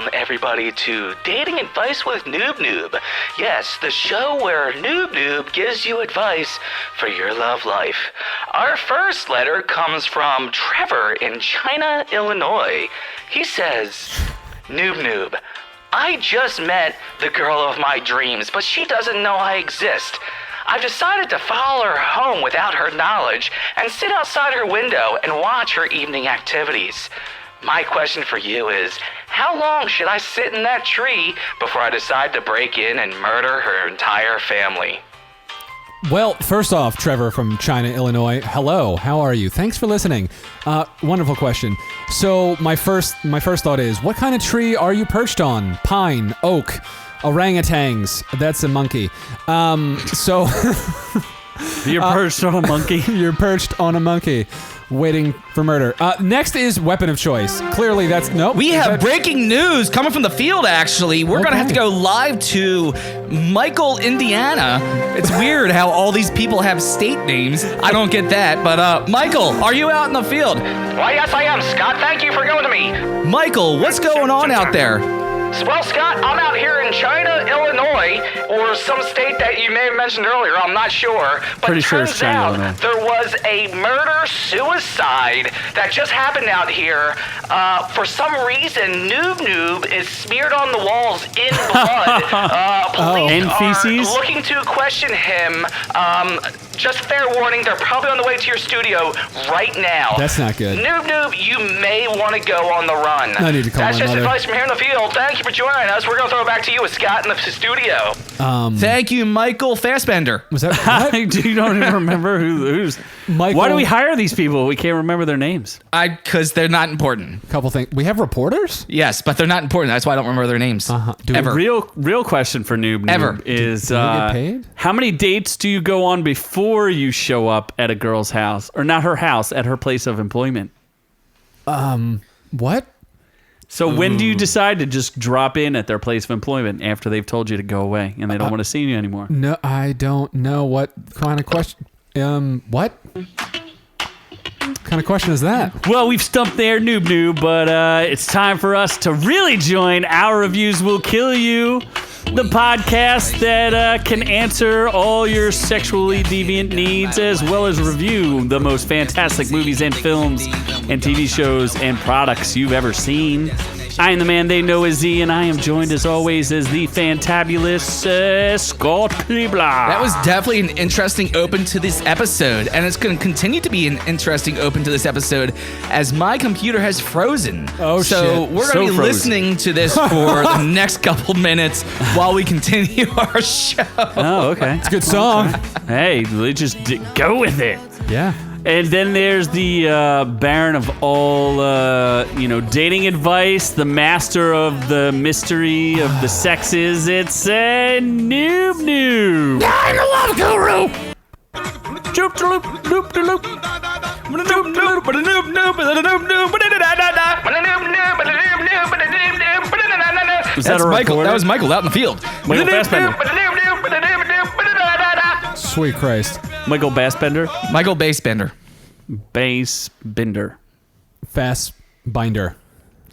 welcome everybody to Dating Advice with Noob-Noob. Yes, the show where Noob-Noob gives you advice for your love life. Our first letter comes from Trevor in China, Illinois. He says, Noob-Noob, I just met the girl of my dreams, but she doesn't know I exist. I've decided to follow her home without her knowledge and sit outside her window and watch her evening activities. My question for you is, how long should I sit in that tree before I decide to break in and murder her entire family? Well, first off, Trevor from China, Illinois, hello, how are you? Thanks for listening. Wonderful question. So my first thought is, what kind of tree are you perched on? Pine, oak, orangutans. That's a monkey. So you're perched on a monkey. You're perched on a monkey, waiting for murder. Next is weapon of choice. Clearly, that's nope. We have breaking news coming from the field. Actually, we're gonna have to go live to Michael, Indiana. It's weird how all these people have state names. I don't get that, but Michael, are you out in the field? Why, yes, I am, Scott. Thank you for going to me. Michael, what's going on out there? Well, Scott, I'm out here in China, Illinois, or some state that you may have mentioned earlier. I'm not sure. But Pretty sure it's turns China, out Illinois. there was a murder-suicide that just happened out here. For some reason, Noob-Noob is smeared on the walls in blood. Police And feces? are looking to question him. Just fair warning, they're probably on the way to your studio right now. That's not good. Noob-Noob, you may want to go on the run. I need to call That's my just mother. advice from here in the field. Thank you for joining us. We're going to throw it back to you with Scott in the studio. Thank you, Michael Fassbender. Was that what? You don't even remember who's. Michael? Why do we hire these people? We can't remember their names. Because they're not important. Couple things. We have reporters? Yes, but they're not important. That's why I don't remember their names. Do Ever. Real question for Noob-Noob Ever. is Do we get paid? how many dates do you go on before you show up at a girl's house, or not her house, at her place of employment? What? So when do you decide to just drop in at their place of employment after they've told you to go away and they don't want to see you anymore? No, I don't know what kind of question. What kind of question is that? Well, we've stumped there, Noob-Noob, but it's time for us to really join Our Reviews Will Kill You, the podcast that can answer all your sexually deviant needs, as well as review the most fantastic movies and films and TV shows and products you've ever seen. I am the man they know as Z, and I am joined as always as the fantabulous Scott Klebler. That was definitely an interesting open to this episode, and it's going to continue to be an interesting open to this episode as my computer has frozen. Oh, so shit. we're going to be listening to this for the next couple minutes while we continue our show. Oh, okay. It's a good song. Hey, let's just go with it. Yeah. And then there's the Baron of all, dating advice, the master of the mystery of the sexes. It's Noob-Noob. I'm the love guru. Was that That's a Michael. reporter? That was Michael out in the field. Michael Fassbender. Sweet Christ. Michael Bassbender. Michael Bassbender. Bassbender. Fast binder.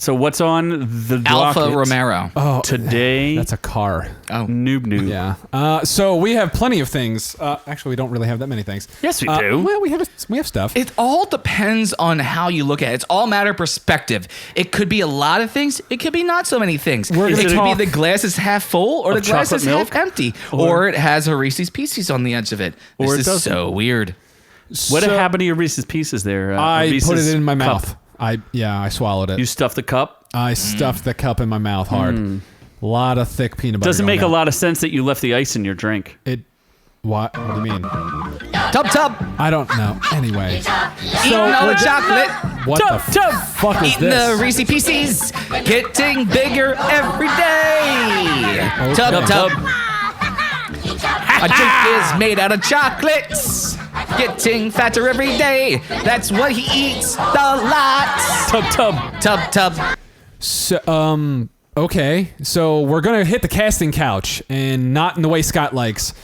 So what's on the Alpha docket Romero. Oh, today? that's a car. Oh. Noob-Noob. Yeah. So we have plenty of things. Actually, we don't really have that many things. Yes, we do. Well, we have stuff. It all depends on how you look at it. It's all a matter of perspective. It could be a lot of things. It could be not so many things. We're It gonna could talk- be the glass is half full or the Of glass chocolate is milk? half empty. Or it has a Reese's Pieces on the edge of it. Or This it is doesn't. so weird. What So- happened to your Reese's Pieces there? I Reese's put it in my cup? mouth. I swallowed it. You stuffed the cup? I stuffed the cup in my mouth hard. A lot of thick peanut butter. Doesn't going make a down. lot of sense that you left the ice in your drink. It. What? What do you mean? Tub. I don't know. Anyway. Eating all the chocolate. What the fuck is Eating this? the Reese's Pieces. Getting bigger every day. Okay. Tub. A drink is made out of chocolates. Getting fatter every day. That's what he eats a lot. Tub. So, okay. So we're gonna hit the casting couch, and not in the way Scott likes.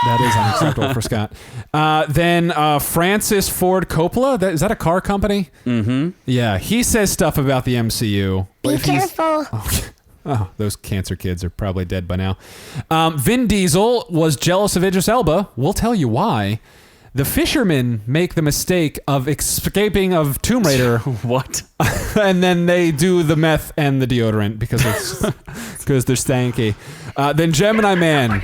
That is unacceptable for Scott. Then Francis Ford Coppola. Is that a car company? Mm-hmm. Yeah, he says stuff about the MCU. Be careful. Oh, those cancer kids are probably dead by now. Vin Diesel was jealous of Idris Elba. We'll tell you why. The fishermen make the mistake of escaping of Tomb Raider. What? And then they do the meth and the deodorant because they're stanky. Then Gemini Man.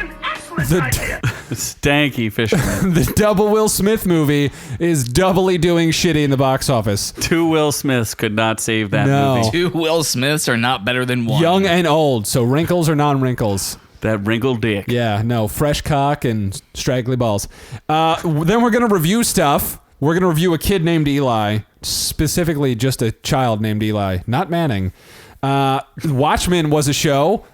Stanky fisherman. The double Will Smith movie is doubly doing shitty in the box office. 2 Will Smiths could not save that No. movie. 2 Will Smiths are not better than 1. Young and old, so wrinkles or non-wrinkles. That wrinkled dick. Yeah, no, fresh cock and straggly balls. Then we're going to review stuff. We're going to review A Kid Named Eli, specifically just a child named Eli, not Manning. Watchmen was a show.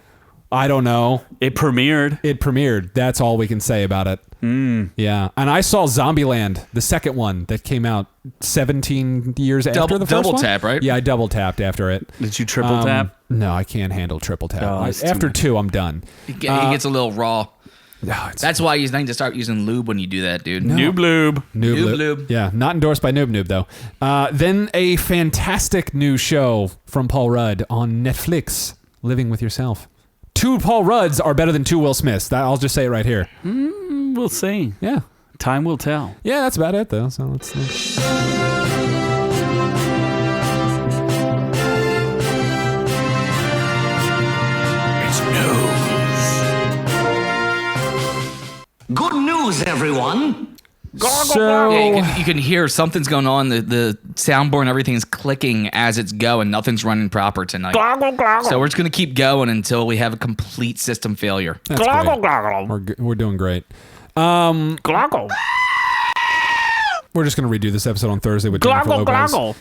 I don't know. It premiered. That's all we can say about it. Yeah. And I saw Zombieland, the second one that came out 17 years after the first double one. tap, right? Yeah, I double tapped after it. Did you triple tap? No, I can't handle triple tap. Oh, it's too after much. 2, I'm done. He gets a little raw. No, it's That's why you need to start using lube when you do that, dude. Noob-Noob. Noob-Noob. Yeah, not endorsed by Noob-Noob, though. Then a fantastic new show from Paul Rudd on Netflix, Living With Yourself. 2 Paul Rudds are better than 2 Will Smiths. I'll just say it right here. We'll see. Yeah. Time will tell. Yeah, that's about it, though. So let's. Good news, everyone. So Yeah, you can hear something's going on. The soundboard and everything's clicking as it's going. Nothing's running proper tonight. So we're just going to keep going until we have a complete system failure. that's great. We're doing great. We're just gonna redo this episode on Thursday with Jennifer Lopez.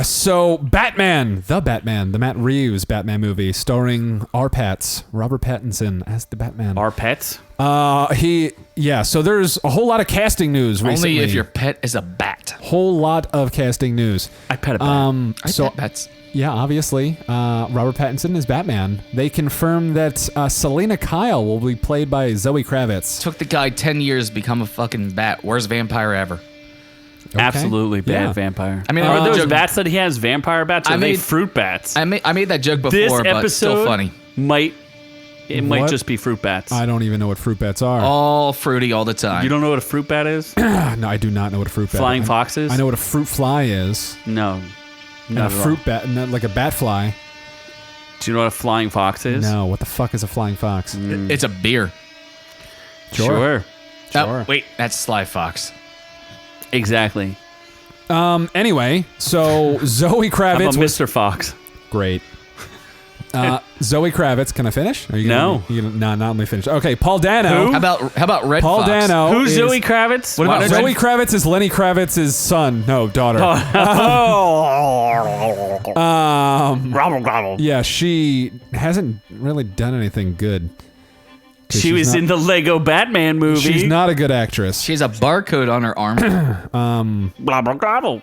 So Batman, the Matt Reeves Batman movie, starring Robert Pattinson as the Batman. Our pets? So there's a whole lot of casting news recently. Only if your pet is a bat. Whole lot of casting news. I pet a bat. I pet bats. Yeah, obviously, Robert Pattinson is Batman. They confirmed that Selena Kyle will be played by Zoe Kravitz. Took the guy 10 years to become a fucking bat. Worst vampire ever. Okay. Absolutely bad Yeah. vampire. I mean, are I those joke- bats that he has vampire bats? Or I are they made- fruit bats? I made that joke before, This but episode still funny. might What? just be fruit bats. I don't even know what fruit bats are. All fruity all the time. You don't know what a fruit bat is? No, I do not know what a fruit bat Flying is. foxes? I know what a fruit fly is. No. And Not a at all. fruit bat, like a bat fly. Do you know what a flying fox is? No, what the fuck is a flying fox? It's a beer. Sure. Oh, wait, that's Sly Fox. Exactly. Anyway, so Zoe I'm a Kravitz was Mr. Fox. great. Zoe Kravitz, can I finish? Are you No. not let me finish. Okay, Paul Dano. Who? How about Red Paul Fox? Dano. Who's is- Zoe Kravitz? What about Zoe Kravitz is Lenny Kravitz's son. No, daughter. Yeah, she hasn't really done anything good. 'Cause She she's was not- in the Lego Batman movie. She's not a good actress. She has a barcode on her arm. Blah, blah, blah.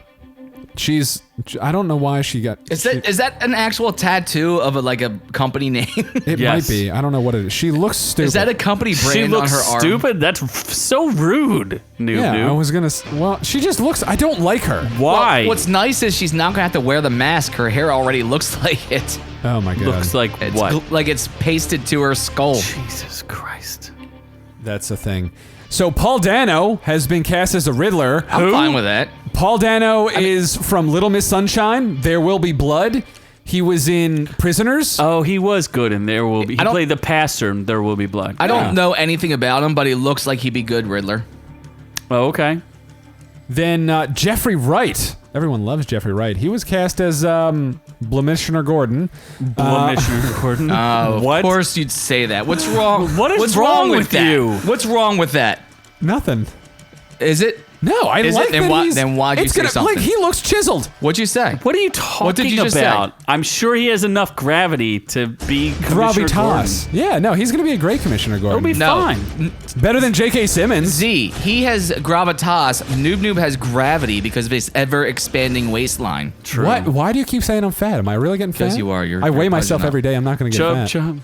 She's. I don't know why she got. Is that an actual tattoo of a company name? It Yes. might be. I don't know what it is. She looks stupid. Is that a company She brand on looks her arm? stupid? That's so rude. Yeah, I was gonna. Well, she just looks. I don't like her. Why? Well, what's nice is she's not gonna have to wear the mask. Her hair already looks like it. Oh my god. Looks like It's what? like it's pasted to her skull. Jesus Christ. That's the thing. So Paul Dano has been cast as a Riddler. I'm fine with that. Paul Dano is from Little Miss Sunshine. There Will Be Blood. He was in Prisoners. Oh, he was good in There Will Be. He I don't- played the pastor in There Will Be Blood. I Yeah. don't know anything about him, but he looks like he'd be good Riddler. Oh, okay. Then Jeffrey Wright. Everyone loves Jeffrey Wright. He was cast as Blemisher Gordon. Blemisher Gordon. Of What? course you'd say that. What's wrong? What is What's wrong with that? you? What's wrong with that? Nothing. Is it? No, I Is it? like Then that why- he's- then why'd you it's say gonna, something? Like, he looks chiseled. What'd you say? What are you talking What did you just say? about? I'm sure he has enough gravity to be Commissioner Gravitas. Yeah, no, he's going to be a great Commissioner Gordon. He'll be No. fine. Better than J.K. Simmons. Z, he has gravitas. Noob-Noob has gravity because of his ever-expanding waistline. True. What? Why do you keep saying I'm fat? Am I really getting fat? Because you are. You're I weigh pudging myself up. every day. I'm not going to get Chub, fat. chub.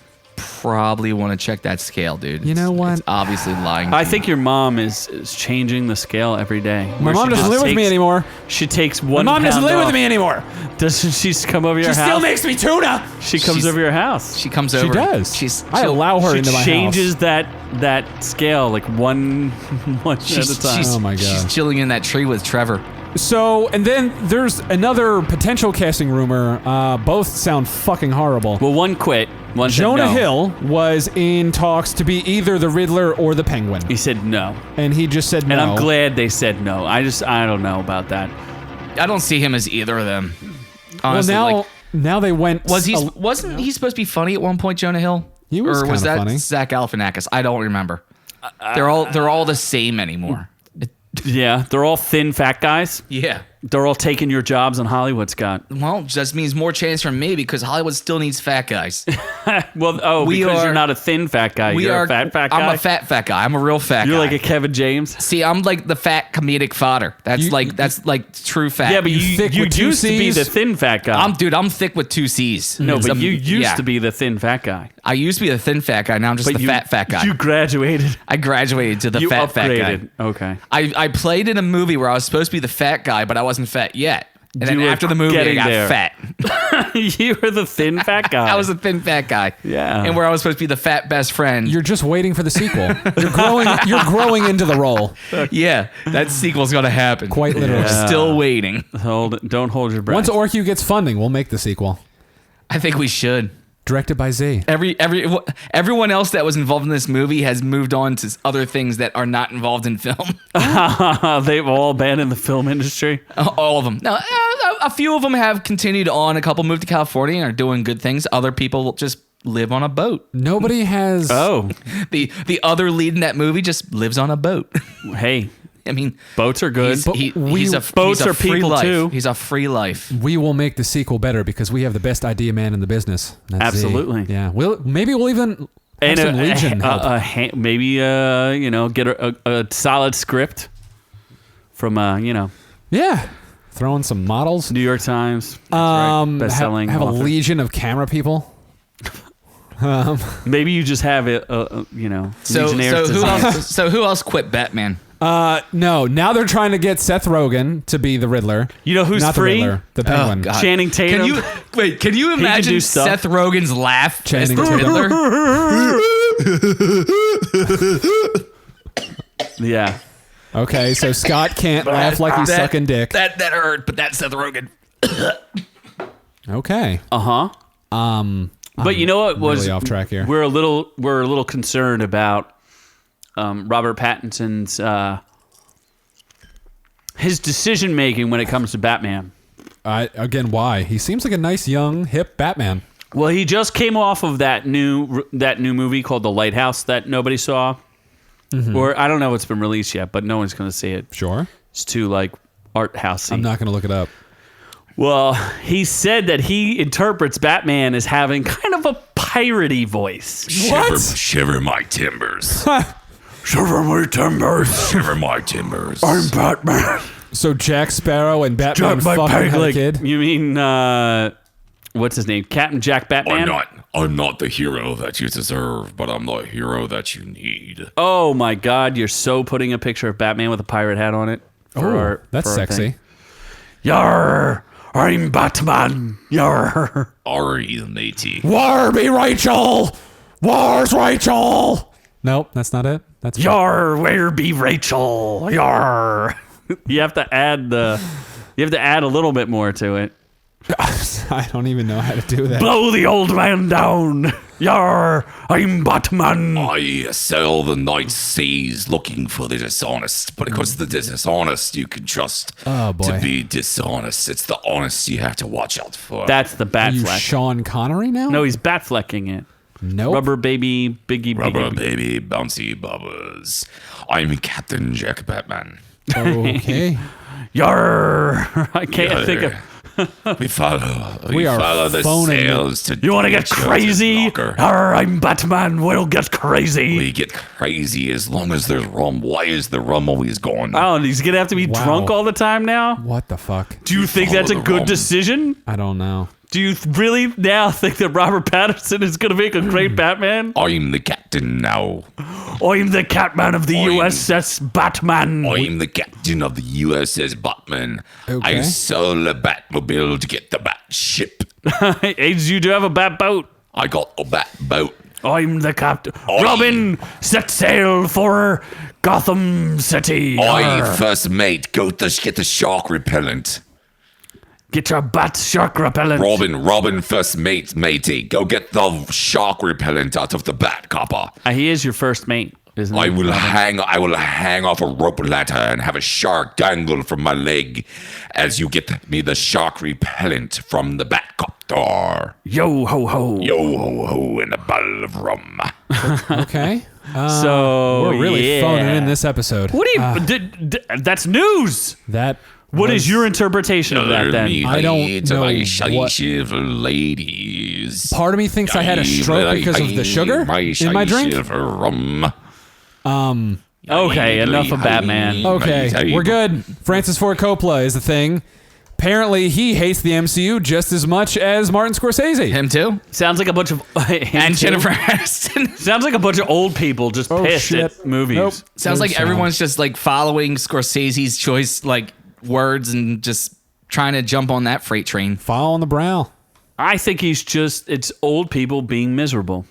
probably want to check that scale, dude. You know what? It's obviously lying. I think your mom is changing the scale every day. My mom doesn't live with me anymore. She takes one. My mom doesn't pound live off. with me anymore. Doesn't she come over your house? She still makes me tuna. She comes over your house. She comes over. She does. I allow her She into my house. changes that scale like one at a time. Oh my God. She's chilling in that tree with Trevor. So, and then there's another potential casting rumor. Both sound fucking horrible. Well, one quit. One said Jonah no. Hill was in talks to be either the Riddler or the Penguin, He said no, and he just said no. and I'm glad they said no. I don't know about that. I don't see him as either of them. Honestly, Well, now they went. wasn't he supposed to be funny at one point, Jonah Hill? He was or was kinda that funny. Zach Galifianakis? I don't remember. They're all the same anymore. Yeah, they're all thin, fat guys. Yeah. They're all taking your jobs in Hollywood, Scott. Well, just means more chance for me because Hollywood still needs fat guys. Well, because you're not a thin, fat guy. You're a fat guy. I'm a fat guy. I'm a real fat guy. You're like a Kevin James. See, I'm like the fat comedic fodder. That's like true fat. Yeah, but you thick with two used to be Cs? the thin, fat guy. I'm thick with 2 C's. no, but you used yeah. to be the thin, fat guy. I used to be the thin fat guy. Now I'm just But the fat guy. You graduated. I graduated to the You fat guy. upgraded. Okay. I played in a movie where I was supposed to be the fat guy, but I wasn't fat yet. And then You were after the movie, I getting got there. fat. You were the thin, fat guy. I was a thin fat guy. Yeah. And where I was supposed to be the fat best friend. You're just waiting for the sequel. You're growing into the role. Yeah, that sequel's gonna happen. Quite literally. We're still waiting. Don't hold your breath. Once OrkU gets funding, we'll make the sequel. I think we should. Directed by Z. Everyone else that was involved in this movie has moved on to other things that are not involved in film. They've all been in the film industry. All of them. Now, a few of them have continued on. A couple moved to California and are doing good things. Other people just live on a boat. Nobody has. Oh, The other lead in that movie just lives on a boat. hey, I mean, boats are good. he's a boats he's a are free people life. too. He's a free life. We will make the sequel better because we have the best idea man in the business. That's Z. Absolutely. Yeah. Maybe we'll even have some Legion help. maybe get a solid script from Yeah. Throwing some models. New York Times. That's right. Best-selling have a author. legion of camera people. Maybe you just have it. Legionnaires design. So who else quit Batman? No. Now they're trying to get Seth Rogen to be the Riddler. You know who's Not free? The Riddler, the Penguin. God. Channing Tatum. Can you imagine do stuff. Seth Rogen's laugh as Channing the Tatum. Riddler? Yeah. Okay, so Scott can't laugh like he's sucking dick. That hurt, but that's Seth Rogen. Okay. But you know what was really off track here. We're a little concerned about Robert Pattinson's his decision making when it comes to Batman. Again, why? He seems like a nice, young, hip Batman. Well, he just came off of that new movie called The Lighthouse that nobody saw, or I don't know if it's been released yet, but no one's going to see it. Sure. It's too like art housey. I'm not going to look it up. Well, he said that he interprets Batman as having kind of a piratey voice. What? Shiver my timbers. Shiver my timbers. Shiver my timbers. I'm Batman. So Jack Sparrow and Batman fucking had a kid? You mean what's his name? Captain Jack Batman? I'm not the hero that you deserve, but I'm the hero that you need. Oh my God! You're so putting a picture of Batman with a pirate hat on it. That's sexy. Thing. Yar! I'm Batman. Yar! Ari, matey. War be Rachel! War's Rachel! Nope, that's not it. That's Yar! Where be Rachel? Yar! You have to add a little bit more to it. I don't even know how to do that. Blow the old man down. Yar! I'm Batman. I sail the night seas looking for the dishonest, but because the dishonest you can trust to be dishonest. It's the honest you have to watch out for. That's the bat Are you fleck. Sean Connery now? No, he's bat flecking it. Nope. Rubber baby, biggie, Rubber biggie. baby, bouncy bubbas. I'm Captain Jack Batman. Okay. Yar! I can't think of. We follow are the phoning it. sails to You want to get crazy? Yar! I'm Batman. We'll get crazy. We get crazy as long as there's rum. Why is the rum always gone? Oh, and he's gonna have to be Wow. drunk all the time now. What the fuck? Do you think follow that's a the good rum. decision? I don't know. Do you really now think that Robert Pattinson is going to make a great Batman? I'm the captain now. I'm the Catman of the USS Batman. I'm the captain of the USS Batman. Okay. I sold a Batmobile to get the Bat ship. Hey, you do have a bat boat. I got a Bat boat. I'm the captain. Robin, set sail for Gotham City. First mate, go get the shark repellent. Get your bat shark repellent. Robin, first matey, go get the shark repellent out of the bat copper. He is your first mate, isn't he? I will hang off a rope ladder and have a shark dangle from my leg as you get me the shark repellent from the bat copter. Yo ho ho. Yo ho ho and a bottle of rum. Okay. So We're really phoning in this episode. What do you? That's news. What is your interpretation of that then? I don't know my what- shiver ladies. Part of me thinks I had a stroke because of the sugar in my drink. Rum. Okay, enough of Batman. Okay, we're good. Francis Ford Coppola is the thing. Apparently, he hates the MCU just as much as Martin Scorsese. Him too? Sounds like a bunch of And Jennifer Aniston. Sounds like a bunch of old people just pissed at movies. Nope. Sounds Good like everyone's just like following Scorsese's choice like words and just trying to jump on that freight train. Fall on the brow. I think it's old people being miserable.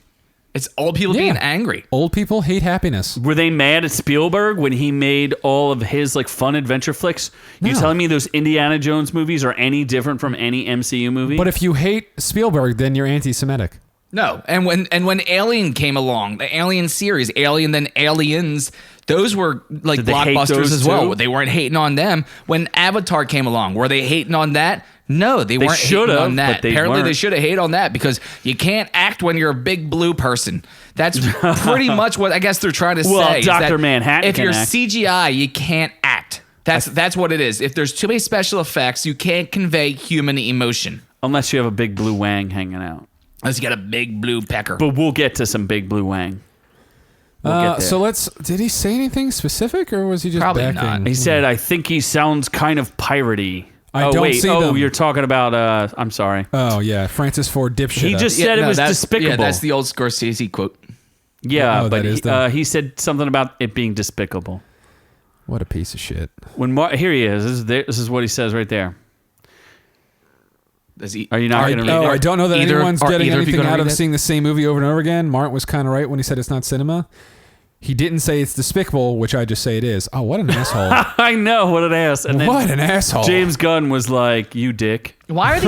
It's old people being angry. Old people hate happiness. Were they mad at Spielberg when he made all of his like fun adventure flicks? You No. telling me those Indiana Jones movies are any different from any MCU movie? But if you hate Spielberg, then you're anti-Semitic. No, and when Alien came along, the Alien series, Alien then Aliens, those were like Did they hate blockbusters those as well. too? They weren't hating on them. When Avatar came along, were they hating on that? No, they weren't hating should've, on that. but they Apparently, weren't. they should have hated on that because you can't act when you're a big blue person. That's pretty much what I guess they're trying to Well, say. is Dr. that Manhattan if can you're act. CGI, you can't act. That's what it is. If there's too many special effects, you can't convey human emotion. Unless you have a big blue wang hanging out. Unless you got a big blue pecker. But we'll get to some big blue wang. We'll get there. So did he say anything specific or was he just Probably backing? not. He said, I think he sounds kind of piratey. I oh, don't wait. see Oh, them. you're talking about, I'm sorry. Oh, yeah. Francis Ford dipshit. He just said it was despicable. Yeah, that's the old Scorsese quote. Yeah, Oh, but that is the- he said something about it being despicable. What a piece of shit. Here he is. This is what he says right there. Does he, Are you not going to read Oh, it? I don't know that Either- anyone's are getting either of you anything gonna out of read it? seeing the same movie over and over again. Martin was kind of right when he said it's not cinema. He didn't say it's despicable, which I just say it is. Oh, what an asshole. I know, what an ass. And then What an asshole. James Gunn was like, you dick. Why are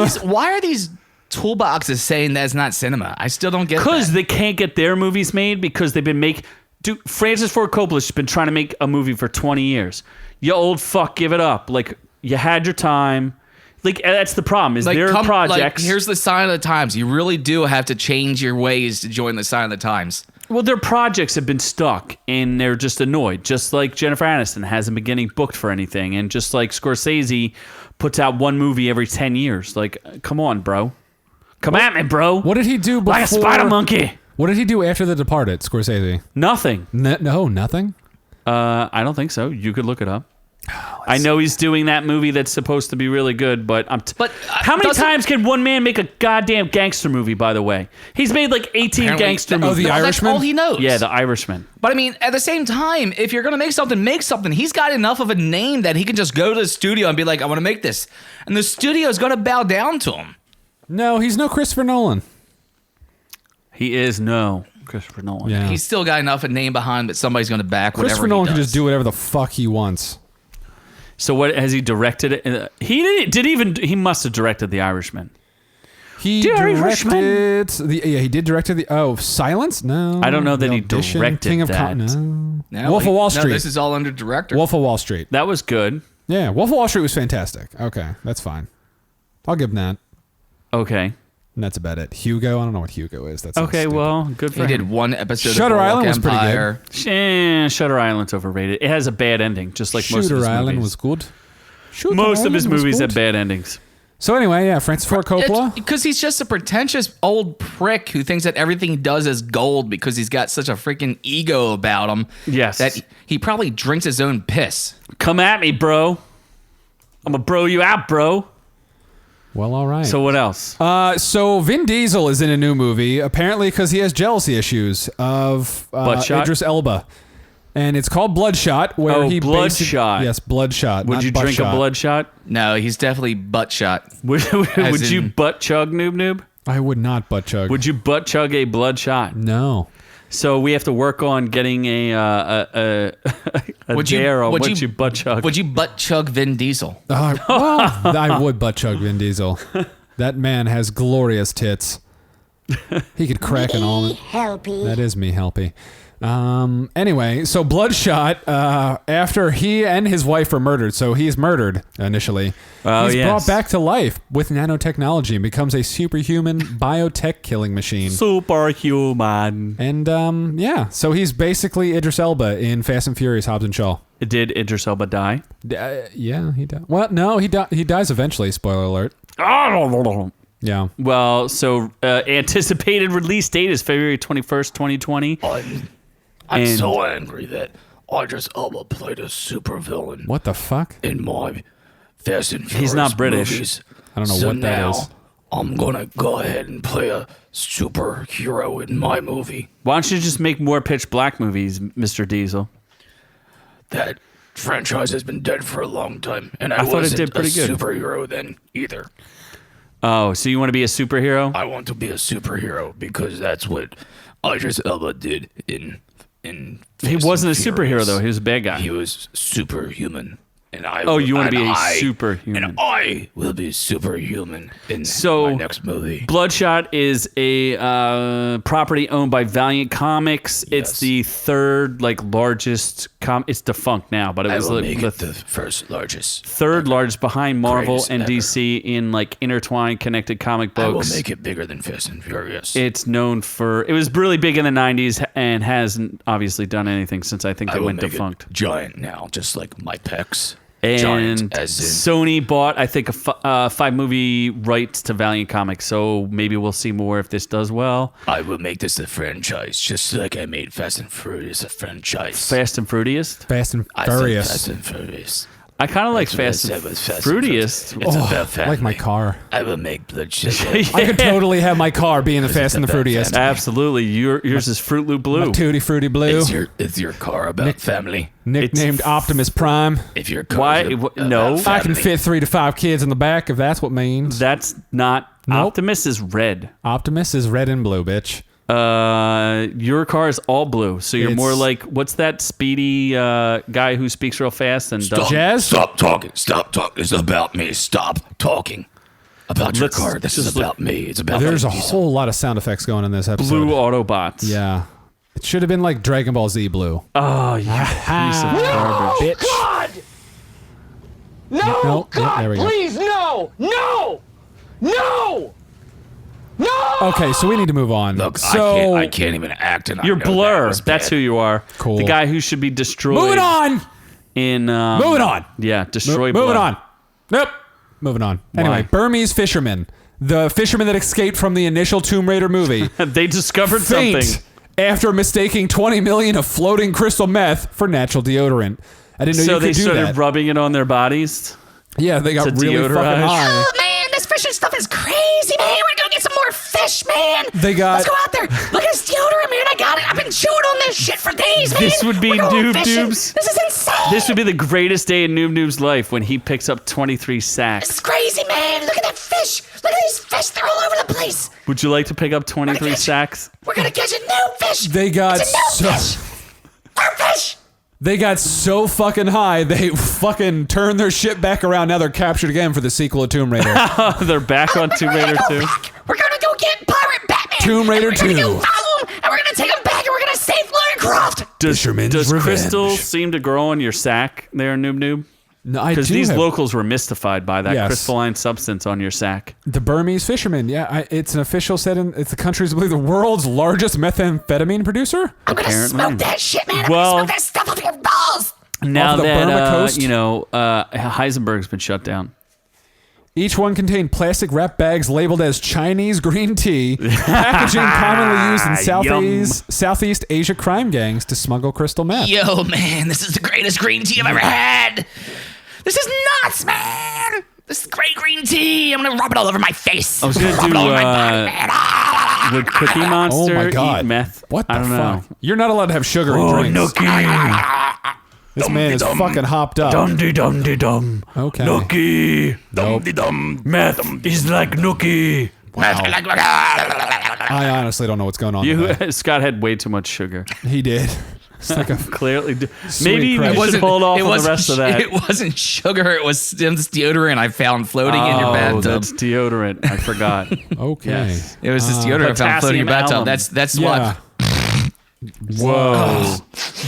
these toolboxes saying that's not cinema? I still don't get Because that. they can't get their movies made because they've been Dude, Francis Ford Coppola's been trying to make a movie for 20 years. You old fuck, give it up. Like, you had your time. Like, that's the problem, is their projects. here's the sign of the times. You really do have to change your ways to join the sign of the times. Well, their projects have been stuck, and they're just annoyed. Just like Jennifer Aniston hasn't been getting booked for anything, and just like Scorsese puts out one movie every 10 years. Like, come on, bro. Come at me, bro. What did he do before? Like a spider monkey. What did he do after The Departed, Scorsese? Nothing. No, nothing? I don't think so. You could look it up. I know he's doing that movie that's supposed to be really good, but how many times can one man make a goddamn gangster movie, by the way? He's made like 18 Apparently- gangster Oh, movies. The That's Irishman? all he knows. Yeah, The Irishman. But I mean, at the same time, if you're gonna make something. He's got enough of a name that he can just go to the studio and be like, I want to make this. And the studio's gonna bow down to him. No, he's no Christopher Nolan. He is Christopher Nolan. Yeah. He's still got enough of a name behind that somebody's gonna back whatever Christopher he Nolan does. can just do whatever the fuck he wants. So what has he directed it? He must have directed The Irishman. He The directed Irishman. he did direct Silence? No. I don't know that The he Audition, directed King of that. No. No, Wolf of Wall No, Street. this is all under director. Wolf of Wall Street. That was good. Yeah, Wolf of Wall Street was fantastic. Okay, that's fine. I'll give him that. Okay. And that's about it. Hugo, I don't know what Hugo is. That's Okay, well, good for He him. did one episode Shutter of Boardwalk Island was pretty good. Empire. Shutter Island's overrated. It has a bad ending, just like most of Shooter his Island movies. was good. Shooter Most of his Island was movies good. have bad endings. So anyway, yeah, Francis Ford Coppola. Because he's just a pretentious old prick who thinks that everything he does is gold because he's got such a freaking ego about him. Yes. That he probably drinks his own piss. Come at me, bro. I'm gonna bro you out, bro. Well, all right. So what else? So Vin Diesel is in a new movie, apparently because he has jealousy issues of Idris Elba. And it's called Bloodshot, where he Bloodshot. Yes, Bloodshot. Would you drink a Bloodshot? No, he's definitely butt shot. Would you butt chug Noob-Noob? I would not butt chug. Would you butt chug a Bloodshot? No. So we have to work on getting a Would dare on what you you butt chug. Would you butt chug Vin Diesel? Well, I would butt chug Vin Diesel. That man has glorious tits. He could crack an almond. That is me, Helpy. Anyway, so Bloodshot, after he and his wife were murdered, so he's murdered initially. He's brought back to life with nanotechnology and becomes a superhuman biotech killing machine. Superhuman. And, yeah, so he's basically Idris Elba in Fast and Furious Hobbs and Shaw. Did Idris Elba die? Yeah, he died. Well, no, he dies eventually, spoiler alert. Yeah. Well, so anticipated release date is February 21st, 2020. I'm so angry that Idris Elba played a supervillain What the fuck? in my Fast and Furious He's not British. movies. I don't know So what that now, is. I'm gonna go ahead and play a superhero in my movie. Why don't you just make more Pitch Black movies, Mr. Diesel? That franchise has been dead for a long time, and I thought it wasn't did pretty a good. superhero then either. Oh, so you want to be a superhero? I want to be a superhero because that's what Idris Elba did in He Fast wasn't a and superhero, Furious. though. He was a bad guy. He was superhuman. And I Oh, you want to be a I- superhuman. And I will be superhuman in So, my next movie. Bloodshot is a property owned by Valiant Comics. It's Yes. the third largest it's defunct now, but it I was will the make it the first largest. third largest behind Marvel Greatest and ever. DC in intertwined connected comic I will books. make it bigger than Fast and Furious. It's known for it was really big in the 90s and hasn't obviously done anything since I think I they will went make defunct. it giant now, just like my pecs. And Giant, as in Sony bought, I think, a 5-movie rights to Valiant Comics. So maybe we'll see more if this does well. I will make this a franchise, just like I made Fast and Furious a franchise. Fast and Fruitiest. Fast and I said Furious. Fast and Furious. I kind of like That's what I Fast said and was Fast and Fruitiest. Furious. It's about family. Like my car. I will make Bloodshot. I could totally have my car be in the Fast and the about Fruitiest. family. Absolutely. Yours is Fruit Loop Blue. Tutti Frutti Blue. It's your car about family. Nicknamed Optimus Prime. If your car Why? about No. I can family. fit 3 to 5 kids in the back if that's what means. That's not. Nope. Optimus is red. Optimus is red and blue, bitch. Your car is all blue. So you're more It's- like, what's that speedy guy who speaks real fast and does Jazz? Stop talking. Stop talking. It's about me. Stop talking. About your Let's car. This is just about me. It's about There's a Vin Diesel. whole lot of sound effects going in this episode. blue Autobots? Yeah. It should have been like Dragon Ball Z blue. Oh, you piece of garbage. Bitch. God! No! Nope, God, there we go. please, no! No! No! No! Okay, so we need to move on. Look, so I can't even act. And You're I know Blur. That was That's bad. who you are. Cool. The guy who should be destroyed. moving on. In Moving on. Yeah, destroy. Moving Blur. on. Nope. Moving on. Anyway, Burmese fisherman, the fisherman that escaped from the initial Tomb Raider movie, They discovered faint something. after mistaking 20 million of floating crystal meth for natural deodorant. I didn't know So you they could do started that. rubbing it on their bodies. Yeah, they got to really fucking deodorize. high. Oh man, this fishing stuff is crazy, man. We're gonna go get some more fish, man. They got- Let's go out there. Look at this deodorant, man. I got it. I've been chewing on this shit for days, man. This would be We're going fishing. Noob-Noob's. This is insane. This would be the greatest day in Noob-Noob's life when he picks up 23 This sacks. is crazy, man. Look at that fish. Look at these fish. They're all over the place. Would you like to pick up 23 sacks? We're gonna catch a new fish. They got it's a new so fish. New fish. they got so fucking high they fucking turned their shit back around. Now they're captured again for the sequel of Tomb Raider. They're back on Tomb Raider 2. We're gonna go get Pirate Batman. Tomb Raider and we're gonna 2. go follow him, and we're gonna take him back, and we're gonna save Lara Croft. Fisherman's Does Revenge. crystal seem to grow on your sack there, Noob-Noob? No, I Because do these have locals were mystified by that Yes. crystalline substance on your sack. the Burmese fisherman. Yeah, it's an official setting. It's the country's, I believe, the world's largest methamphetamine producer. I'm gonna Apparently. smoke that shit, man. I'm Well- gonna smoke that stuff up your balls. Now Off of the that, Burma coast? Heisenberg's been shut down. Each one contained plastic wrap bags labeled as Chinese green tea, packaging commonly used in Southeast Asia crime gangs to smuggle crystal meth. Yo, man, this is the greatest green tea I've ever had. This is nuts, man. This is great green tea. I'm gonna rub it all over my face. I was gonna do. Would Cookie Monster Oh my God. eat meth? What the I don't fuck? know. You're not allowed to have sugar in drinks. This man is fucking hopped up. Dum-de-dum-de-dum. Okay. Nookie. Dum-de-dum. Meth is like Nookie. I honestly don't know what's going on. today. Scott had way too much sugar. He did. It's like a Clearly. Maybe Christ. you should hold off on the wasn't rest of that. It wasn't sugar. It was this deodorant I found floating in your Oh, bathtub. that's deodorant. I forgot. okay. Yes. It was this deodorant I found floating in your Potassium bathtub. alum. That's Yeah. what. Whoa.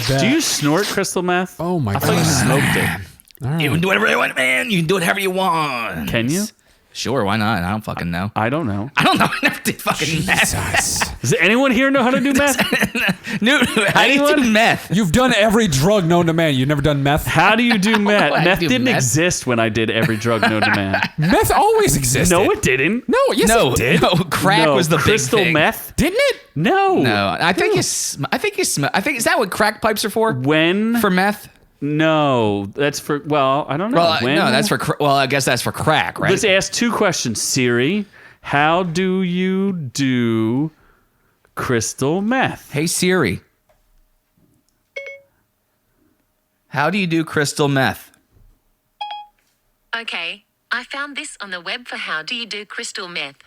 That- Do you snort crystal meth? Oh my I thought you God. smoked it. All right. You can do whatever you want, man. You can do it however you want. Can you? Sure, why not? I don't fucking know. I don't know. I don't know. I never did fucking meth. Jesus. Does anyone here know how to do meth? No, I didn't do meth. You've done every drug known to man. You've never done meth? How do you do meth? I Meth do didn't meth. exist when I did every drug known to man. Meth always existed. No, it didn't. No, yes No, it did. no, crack No, was the crystal big thing. meth. Didn't it? No. No, I think is that what crack pipes are for? When? For meth? No, that's for. Well, I don't know. Well, when? no, that's for. Well, I guess that's for crack, right? Let's ask two questions, Siri. How do you do crystal meth? Hey Siri, how do you do crystal meth? Okay, I found this on the web for how do you do crystal meth.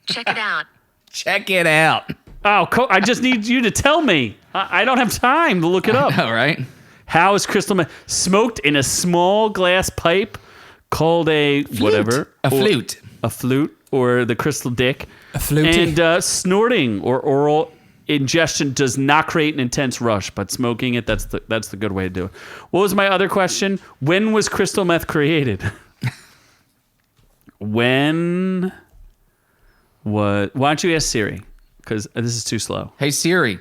Check it out. Check it out. Oh, I just need you to tell me. I don't have time to look it up. All right. How is crystal meth smoked in a small glass pipe called a whatever? A flute. A flute or the crystal dick. A flutie. And snorting or oral ingestion does not create an intense rush, but smoking it, that's the good way to do it. What was my other question? When was crystal meth created? Why don't you ask Siri? Because this is too slow. Hey Siri,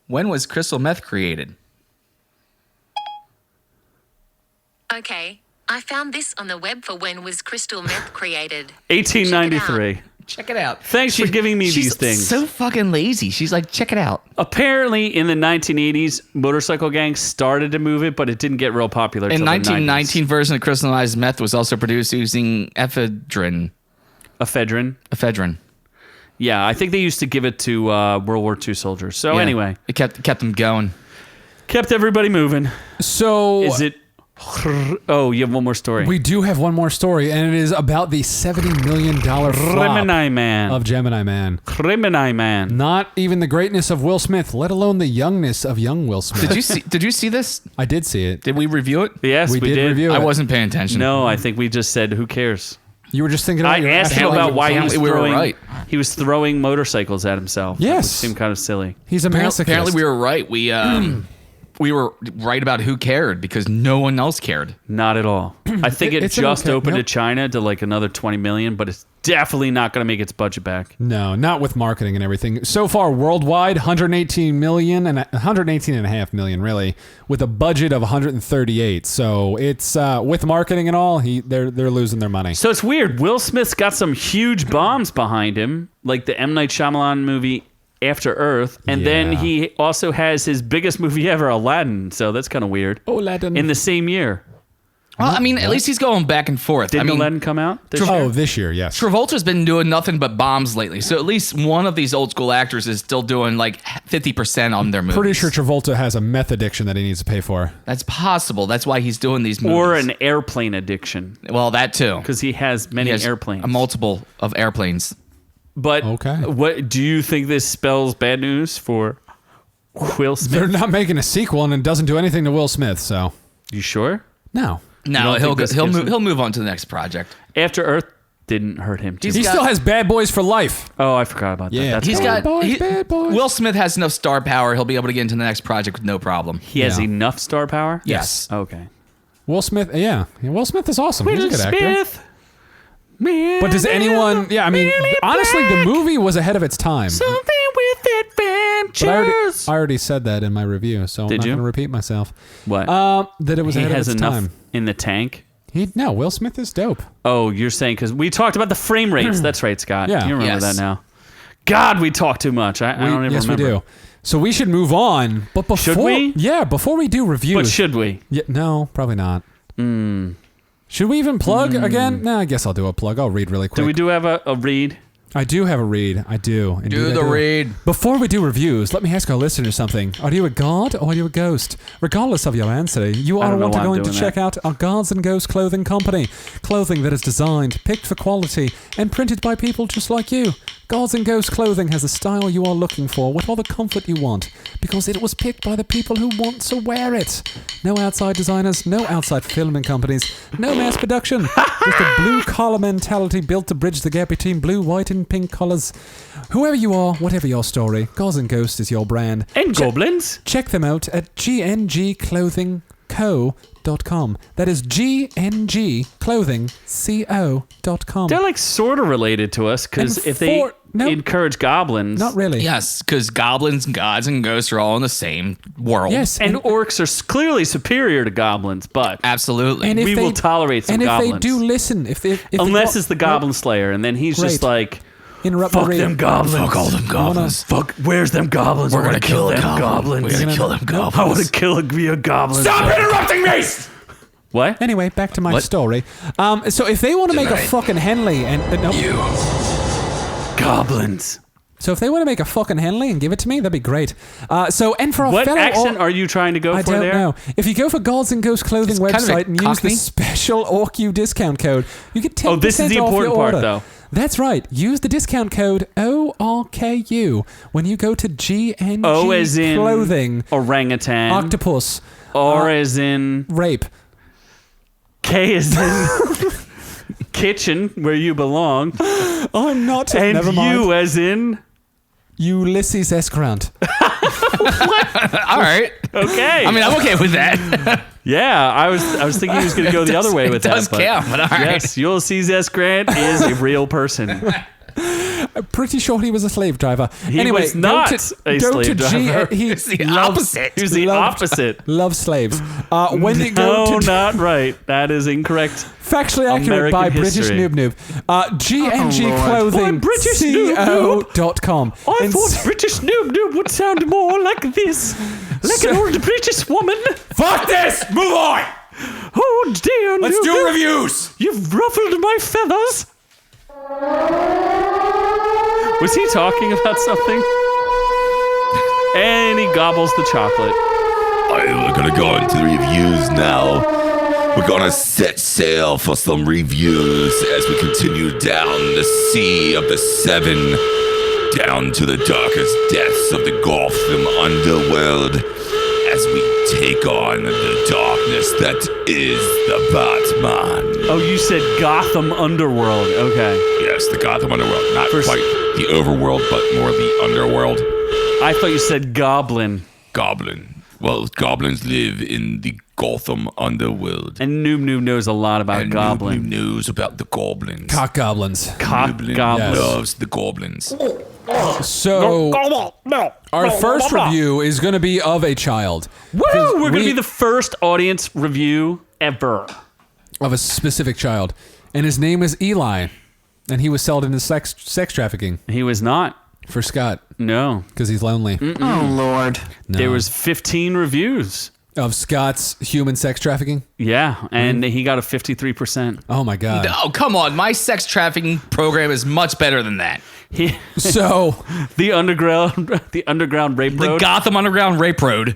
when was crystal meth created? Okay, I found this on the web for when was crystal meth created. 1893. Check it out. Thanks for giving me She's these things. so fucking lazy. She's like, check it out. Apparently, in the 1980s, motorcycle gangs started to move it, but it didn't get real popular. In till the 1919, 90s. version of crystallized meth was also produced using ephedrine. Ephedrine. Yeah, I think they used to give it to World War II soldiers. So Yeah. anyway, It kept them going. kept everybody moving. So Is it? Oh, you have one more story. we do have one more story, and it is about the $70 million flop Gemini Man. of Gemini Man. Gemini Man. Not even the greatness of Will Smith, let alone the youngness of young Will Smith. Did you see this? I did see it. Did we review it? Yes, we did did. review I it. wasn't paying attention. No, I think we just said, who cares? You were just thinking about I your asked him actual- about why he was we were throwing. right. He was throwing motorcycles at himself. Yes. Which seemed kind of silly. He's a masochist. Apparently we were right. We were right about who cared because no one else cared. Not at all. I think it It's just okay. opened to Nope. China to like another 20 million, but it's definitely not going to make its budget back. No, not with marketing and everything. So far, worldwide, 118.5 million, really, with a budget of 138. So it's with marketing and all, they're losing their money. So it's weird. Will Smith's got some huge bombs behind him, like the M. Night Shyamalan movie After Earth, and then Yeah. he also has his biggest movie ever, Aladdin. So that's kind of weird. Aladdin. In the same year. Well, I mean, at least he's going back and forth. Didn't I mean, Aladdin come out this year? Oh, this year, yes. Travolta's been doing nothing but bombs lately. So at least one of these old school actors is still doing like 50% on their movies. Pretty sure Travolta has a meth addiction that he needs to pay for. That's possible. That's why he's doing these movies. Or an airplane addiction, well, that too. because he has many He has airplanes. a multiple of airplanes. But Okay. what do you think this spells bad news for Will Smith? They're not making a sequel, and it doesn't do anything to Will Smith, so You sure? no. No, don't think this gives him- he'll move on to the next project. After Earth didn't hurt him too He much. still has Bad Boys for life. Oh, I forgot about that. Yeah, That's He's cool. got Bad boys. Will Smith has enough star power. He'll be able to get into the next project with no problem. He has Yeah. enough star power? Yes. Okay. Will Smith, yeah. Will Smith is awesome. He's a good actor. But does anyone, yeah, I mean, honestly, the movie was ahead of its time. Something with adventures. But I already said that in my review, so Did I'm not you? going to repeat myself. What? That it was he ahead has of its enough time. in the tank? No, Will Smith is dope. Oh, you're saying because we talked about the frame rates. That's right, Scott. Yeah. You remember Yes. that now. God, we talk too much. I don't even yes, remember. we do. So we should move on. But before, Should we? Yeah, before we do reviews. But should we? Yeah, no, probably not. Should we even plug again? No, I guess I'll do a plug. I'll read really quick. Do we have a read? I do have a read. I do. Indeed, Do I the read. Before we do reviews, let me ask our listeners something. Are you a god or are you a ghost? Regardless of your answer, you I are don't know why I'm going to doing check out our Gods and Ghosts clothing company. Clothing that is designed, picked for quality, and printed by people just like you. Gods and Ghosts clothing has the style you are looking for with all the comfort you want, because it was picked by the people who want to wear it. No outside designers, no outside filming companies, no mass production. With the blue-collar mentality built to bridge the gap between blue, white, and pink colours. Whoever you are, whatever your story, Gods and Ghosts is your brand. And goblins. Check them out at gngclothingco.com. That is gngclothingco.com. They're like sort of related to us because And if they no. encourage goblins. Not really. Yes, because goblins, gods, and ghosts are all in the same world. Yes. And orcs are clearly superior to goblins, but Absolutely. And if we they- will tolerate some and if goblins. they do listen, if Unless it's the Goblin Slayer, and then he's just Great. like, interrupt fuck my read. them goblins. Fuck all them goblins. Fuck, where's them goblins? We're gonna kill them goblins. We're gonna kill them I goblins. want to kill a goblin. Stop interrupting me! What? Anyway, back to my story. So if they want to make a fucking Henley and no, Goblins. so if they want to make a fucking Henley and give it to me, that'd be great. And for a What fellow accent are you trying to go I for don't there? know. If you go for Gods and Ghosts clothing It's kind of website a and use the Cockney. special OrkU discount code, you get 10% Oh, this is the off important your part, order. though. That's right. Use the discount code ORKU when you go to GNG O as in clothing orangutan. octopus R as in rape. K as in kitchen, where you belong. I'm not. And Never mind. U as in... Ulysses S. Grant. all right. Okay. I mean, I'm okay with that. Yeah, I was thinking he was going to go the other way with that. It does count, but all right. Yes, Ulysses S. Grant is a real person. I'm pretty sure he was a slave driver. He anyway, was not go a to slave driver. He's the opposite. He was the opposite. Love slaves. When you go No, to not right. That is incorrect. factually accurate American by history. British Noob-Noob. GNGclothingco.com. I thought British Noob-Noob would sound more like this. Like an old British woman. Fuck this! Move on! Oh, dear Let's do Noob-Noob. reviews! You've ruffled my feathers. Was he talking about something? And he gobbles the chocolate. We're gonna go into the reviews now. We're gonna set sail for some reviews as we continue down the sea of the seven, down to the darkest depths of the Gotham underworld, as we take on the darkness that is the Batman. Oh, you said Gotham Underworld. Okay. Yes, the Gotham underworld. Not First- quite the overworld, but more the underworld. I thought you said Goblin. Goblin. Well, goblins live in the Gotham underworld. And Noob-Noob knows a lot about And Goblin. Noob-Noob knows about the goblins. Cock goblins. Cock Noob-Noob Goblin. loves the goblins. So our first review is going to be of a child. Woo! We're going to be the first audience review ever. Of a specific child. And his name is Eli. And he was sold into sex trafficking He was not. for Scott No. because he's lonely. Oh, Lord. No. There was 15 reviews. Of Scott's human sex trafficking. Yeah, and he got a 53%. Oh my God. Oh, come on. My sex trafficking program is much better than that. He, So the underground rape The road. Gotham Underground Rape Road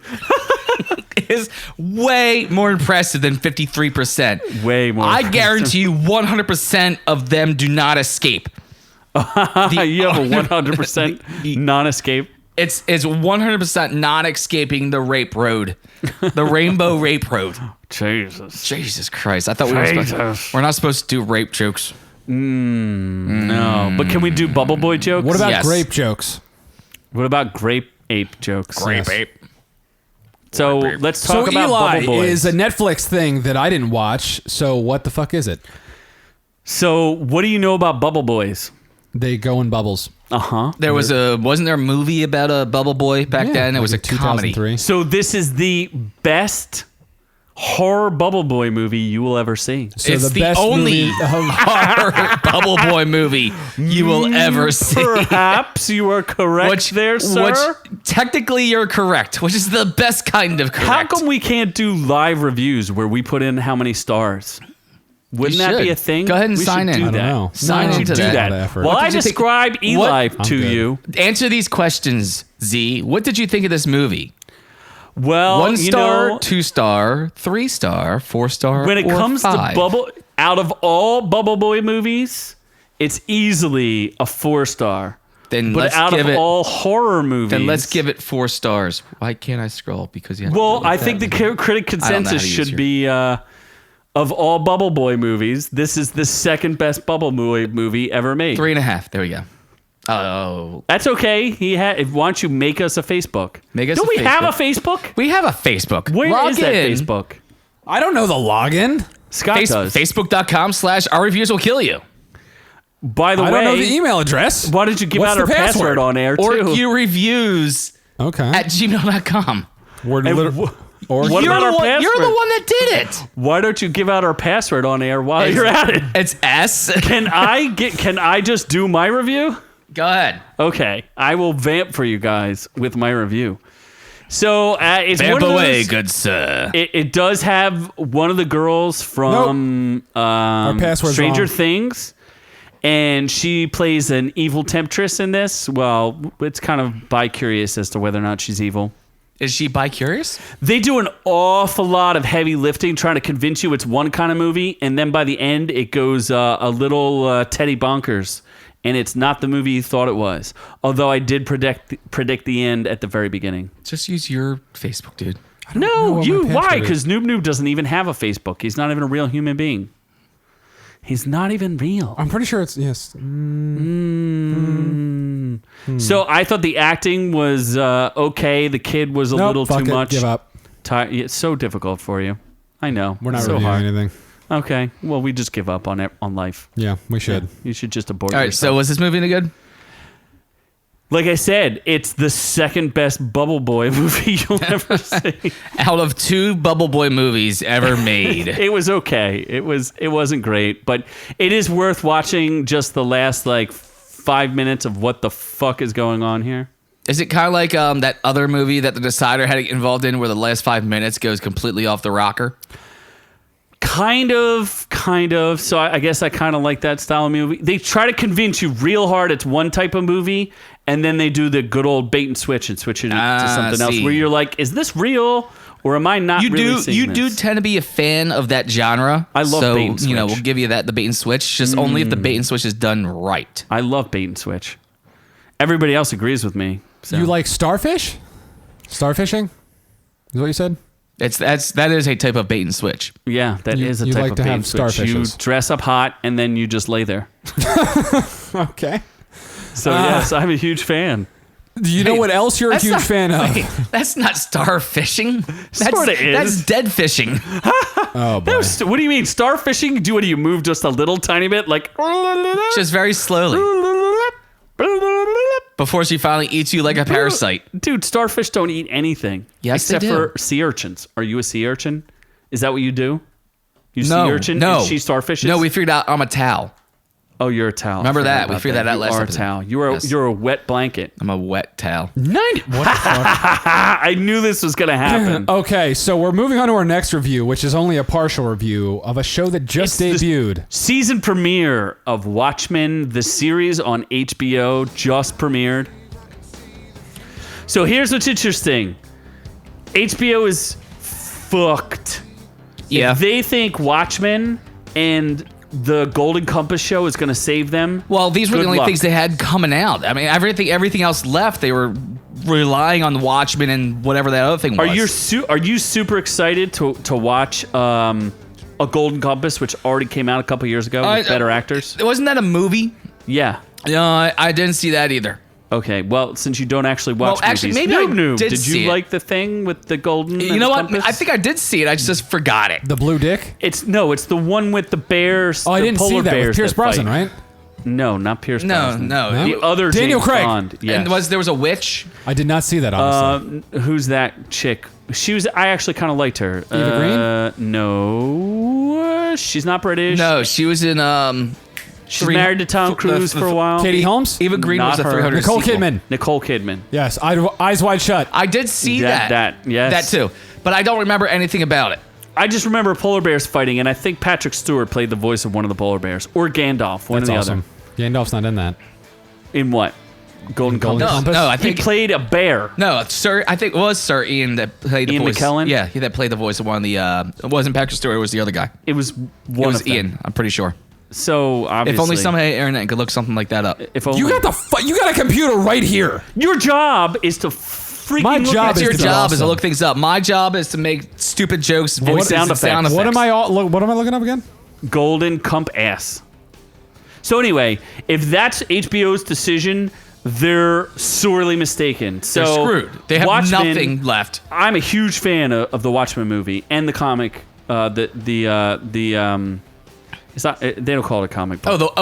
is way more impressive than 53%. Way more I impressive. guarantee you 100% of them do not escape. you have a 100% non-escape. It's 100% not escaping the rape road. The rainbow rape road. Jesus. Jesus Christ. I thought we're not supposed to do rape jokes. No. But can we do Bubble Boy jokes? what about Yes. grape jokes? What about grape ape jokes? Grape ape. So let's talk So about Eli Bubble Boys. is a Netflix thing that I didn't watch. So what the fuck is it? So what do you know about Bubble Boys? They go in bubbles. Uh-huh. Wasn't there a movie about a bubble boy back then? It was a like comedy. 2003. So this is the best horror Bubble Boy movie you will ever see. So It's the best only movie- horror bubble boy movie you will ever see. Perhaps you are correct there, sir. Technically you're correct, which is the best kind of correct. How come we can't do live reviews where we put in how many stars? Wouldn't that be a thing? Go ahead and We sign should in. Do I that. don't know. Sign No, into do that. that. Well, I did you think- describe Eli I'm to good. you. Answer these questions, Z. What did you think of this movie? Well, 1 star, you know, 2 star, 3 star, 4 star, when it or comes 5? to out of all Bubble Boy movies, it's easily a 4-star. Then But let's out give of it. all horror movies, Then let's give it 4 stars. Why can't I scroll? Because you. Have to Well, do it I like think the that. critic I don't know how consensus to use should your- be of all Bubble Boy movies, this is the second best Bubble Boy movie ever made. 3.5. There we go. Oh, That's okay. Why don't you make us a Facebook? Make us Don't a we have a Facebook? we have a Facebook. Where Log is that in. Facebook? I don't know the login. Scott does. Facebook.com/Our Reviews Will Kill You. By the I way, don't know the email address. why did you give What's out our the password on air too? OrkU Reviews Okay. at gmail.com. We're And literally. what about our password? You're the one that did it. Why don't you give out our password on air while you're at it? It's S. Can I just do my review? Go ahead. Okay, I will vamp for you guys with my review. So it's one of those, good sir. It does have one of the girls from password's Stranger wrong. Things, and she plays an evil temptress in this. Well, it's kind of bi-curious as to whether or not she's evil. Is she bi-curious? They do an awful lot of heavy lifting trying to convince you it's one kind of movie, and then by the end it goes a little Teddy bonkers, and it's not the movie you thought it was. Although I did predict the end at the very beginning. Just use your Facebook, dude. know No, what you my why? password Because Noob-Noob doesn't even have a Facebook. He's not even a real human being. He's not even real. I'm pretty sure it's yes. So I thought the acting was okay. The kid was a Nope, little fuck too it, much. Give up. It's so difficult for you. I know. We're not so reviewing hard. anything. Okay. Well, we just give up on life. Yeah, we should. You should just abort All right, yourself. so was this movie any good? Like I said, it's the second best Bubble Boy movie you'll ever see. Out of 2 Bubble Boy movies ever made. It was okay. It wasn't great, but it is worth watching just the last 5 minutes of what the fuck is going on here. Is it kind of like that other movie that the Decider had to get involved in where the last 5 minutes goes completely off the rocker? Kind of. So I guess I kind of like that style of movie. They try to convince you real hard it's one type of movie, and then they do the good old bait and switch it to something else see. where you're like, is this real or am I not really seeing You this? do tend to be a fan of that genre. I love so, bait and switch. we'll give you the bait and switch, just only if the bait and switch is done right. I love bait and switch. Everybody else agrees with me. So. You like starfish? Starfishing? Is what you said? That is a type of bait and switch. Yeah, that is a you type like of to bait have and switch. You starfishes. dress up hot and then you just lay there. Okay. So yes, I'm a huge fan. Do you know what else you're a That's huge not- fan of? wait, that's not star fishing. Sorta is. That's dead fishing. Oh boy. What do you mean starfishing? What do you move just a little tiny bit, like Just very slowly. Before she finally eats you like a parasite. Dude, starfish don't eat anything. Yes, they except do. for sea urchins. Are you a sea urchin? Is that what you do? You No, sea urchin? no. And she starfishes? No, we figured out I'm a towel. Oh, you're a towel. Remember I forgot that. We about figured that out last You are episode. a towel. You're a wet blanket. I'm a wet towel. 90. What the fuck? I knew this was gonna happen. Okay, so we're moving on to our next review, which is only a partial review of a show that just It's the- debuted. Season premiere of Watchmen, the series on HBO, just premiered. So here's what's interesting. HBO is fucked. Yeah. If they think Watchmen and the Golden Compass show is going to save them. Well, these were good the only luck. things they had coming out. I mean, everything else left. They were relying on the Watchmen and whatever that other thing was. Are you super excited to watch a Golden Compass, which already came out a couple years ago with better actors? Wasn't that a movie? Yeah. No, I didn't see that either. Okay, well, since you don't actually watch Well, actually, movies, maybe I Noob-Noob, did did see you it. like the thing with the golden? You and know the what? compass? I think I did see it. I just forgot it. The blue dick? It's the one with the bears. Oh, I the didn't see polar that with bears Pierce that Brosnan, fight. right? No, not Pierce No, Brosnan. no. The other Daniel James Craig. Bond. Yes. And there was a witch? I did not see that, honestly. Who's that chick? I actually kind of liked her. Eva Green? No, she's not British. No, she was in she's married to Tom Cruise for a while. Katie Holmes? Eva Green Not was the her. 300 Nicole sequel. Kidman. Nicole Kidman. Yes, Eyes Wide Shut. I did see That, yes. that too, but I don't remember anything about it. I just remember polar bears fighting, and I think Patrick Stewart played the voice of one of the polar bears, or Gandalf, one That's or the awesome. other. Gandalf's not in that. In what? Golden Compass? No, I think he played a bear. No, Sir. I think it was Sir Ian that played the Ian voice. McKellen? Yeah, that played the voice of one of the. It wasn't Patrick Stewart. It was the other guy. It was It one was of them. Ian. I'm pretty sure. So obviously, If only somebody on the internet could look something like that up. If only, You got you got a computer right here. your job is to freaking My look job at That's is your to be job is to awesome. look things up. My job is to make stupid jokes, voices, sound and sound effects. effects. What am I looking up again? Golden Compass. So anyway, if that's HBO's decision, they're sorely mistaken. So They're screwed. They have Watchmen, nothing left. I'm a huge fan of the Watchmen movie and the comic. It's not. They don't call it a comic book.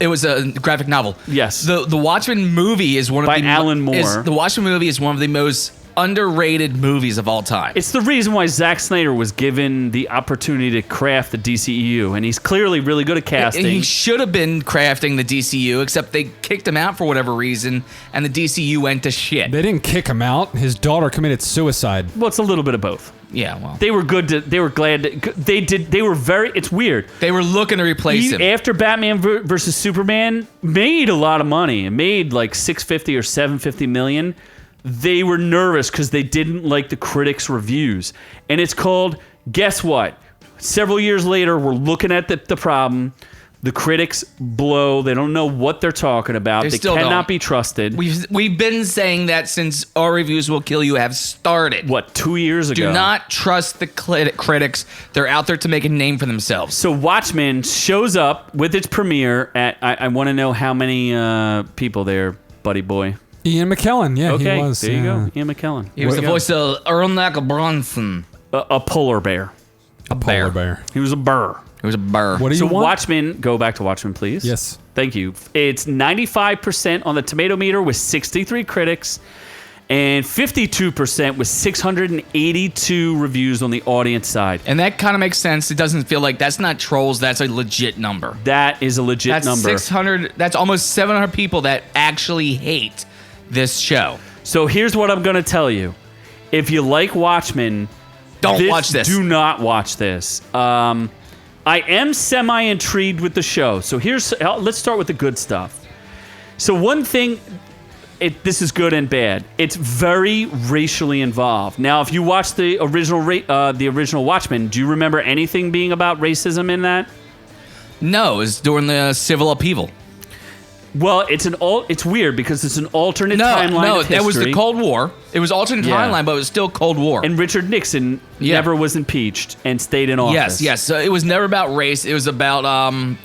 It was a graphic novel. Yes. The Watchmen movie is one of By the Alan Moore. The Watchmen movie is one of the most underrated movies of all time. It's the reason why Zack Snyder was given the opportunity to craft the DCEU, and he's clearly really good at casting. And he should have been crafting the DCU, except they kicked him out for whatever reason, and the DCU went to shit. They didn't kick him out. His daughter committed suicide. Well, it's a little bit of both. Yeah, well, They were good. They were glad. They were very. It's weird. they were looking to replace him. After Batman versus Superman made a lot of money, it made like $650 or $750 million. They were nervous because they didn't like the critics' reviews, and it's called. Guess what? Several years later, we're looking at the problem. The critics blow. They don't know what they're talking about. They still cannot don't. be trusted. We've been saying that since Our Reviews Will Kill You have started. What, 2 years ago? Do not trust the critics. They're out there to make a name for themselves. So Watchmen shows up with its premiere at. I want to know how many people there, buddy boy. Ian McKellen, yeah, Okay, he was. there you yeah. go, Ian McKellen. He was There the you go. voice of Ernak Bronson. A polar bear. A polar bear. He was a burr. He was a burr. What do you So want? Watchmen, go back to Watchmen, please. Yes. Thank you. It's 95% on the tomato meter with 63 critics and 52% with 682 reviews on the audience side. And that kind of makes sense. It doesn't feel like that's not trolls. That's a legit number. That is a legit That's number. 600. That's almost 700 people that actually hate this show. So here's what I'm going to tell you. If you like Watchmen, Don't watch this. Do not watch this. I am semi-intrigued with the show. So let's start with the good stuff. So one thing, this is good and bad. It's very racially involved. Now, if you watch the original Watchmen, do you remember anything being about racism in that? No, it was during the civil upheaval. Well, it's weird because it's an alternate timeline of history. That was the Cold War. It was alternate Yeah. timeline, but it was still Cold War. And Richard Nixon never was impeached and stayed in office. Yes. So it was never about race. It was about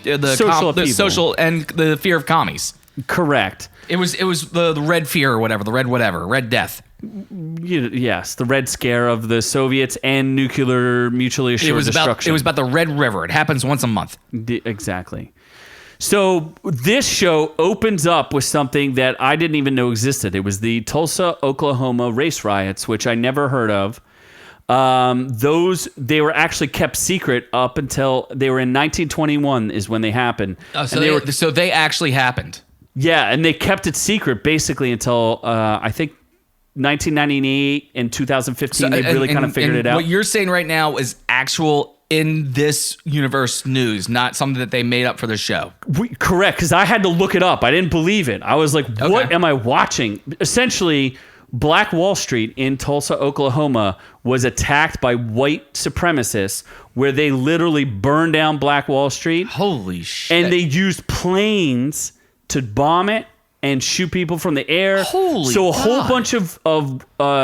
the Social social and the fear of commies. Correct. It was the red fear or whatever, the red death. Yes, the Red Scare of the Soviets and nuclear mutually assured destruction. It was about the Red River. It happens once a month. Exactly. So this show opens up with something that I didn't even know existed. It was the Tulsa, Oklahoma race riots, which I never heard of. They were actually kept secret up until they were in 1921 is when they happened. So they actually happened. Yeah, and they kept it secret basically until I think 1998 and 2015. They really kind of figured it out. What you're saying right now is actual in this universe news, not something that they made up for the show. Correct, because I had to look it up. I didn't believe it. I was like, what am I watching? Essentially, Black Wall Street in Tulsa, Oklahoma was attacked by white supremacists where they literally burned down Black Wall Street. Holy shit. And they used planes to bomb it and shoot people from the air. So a whole bunch of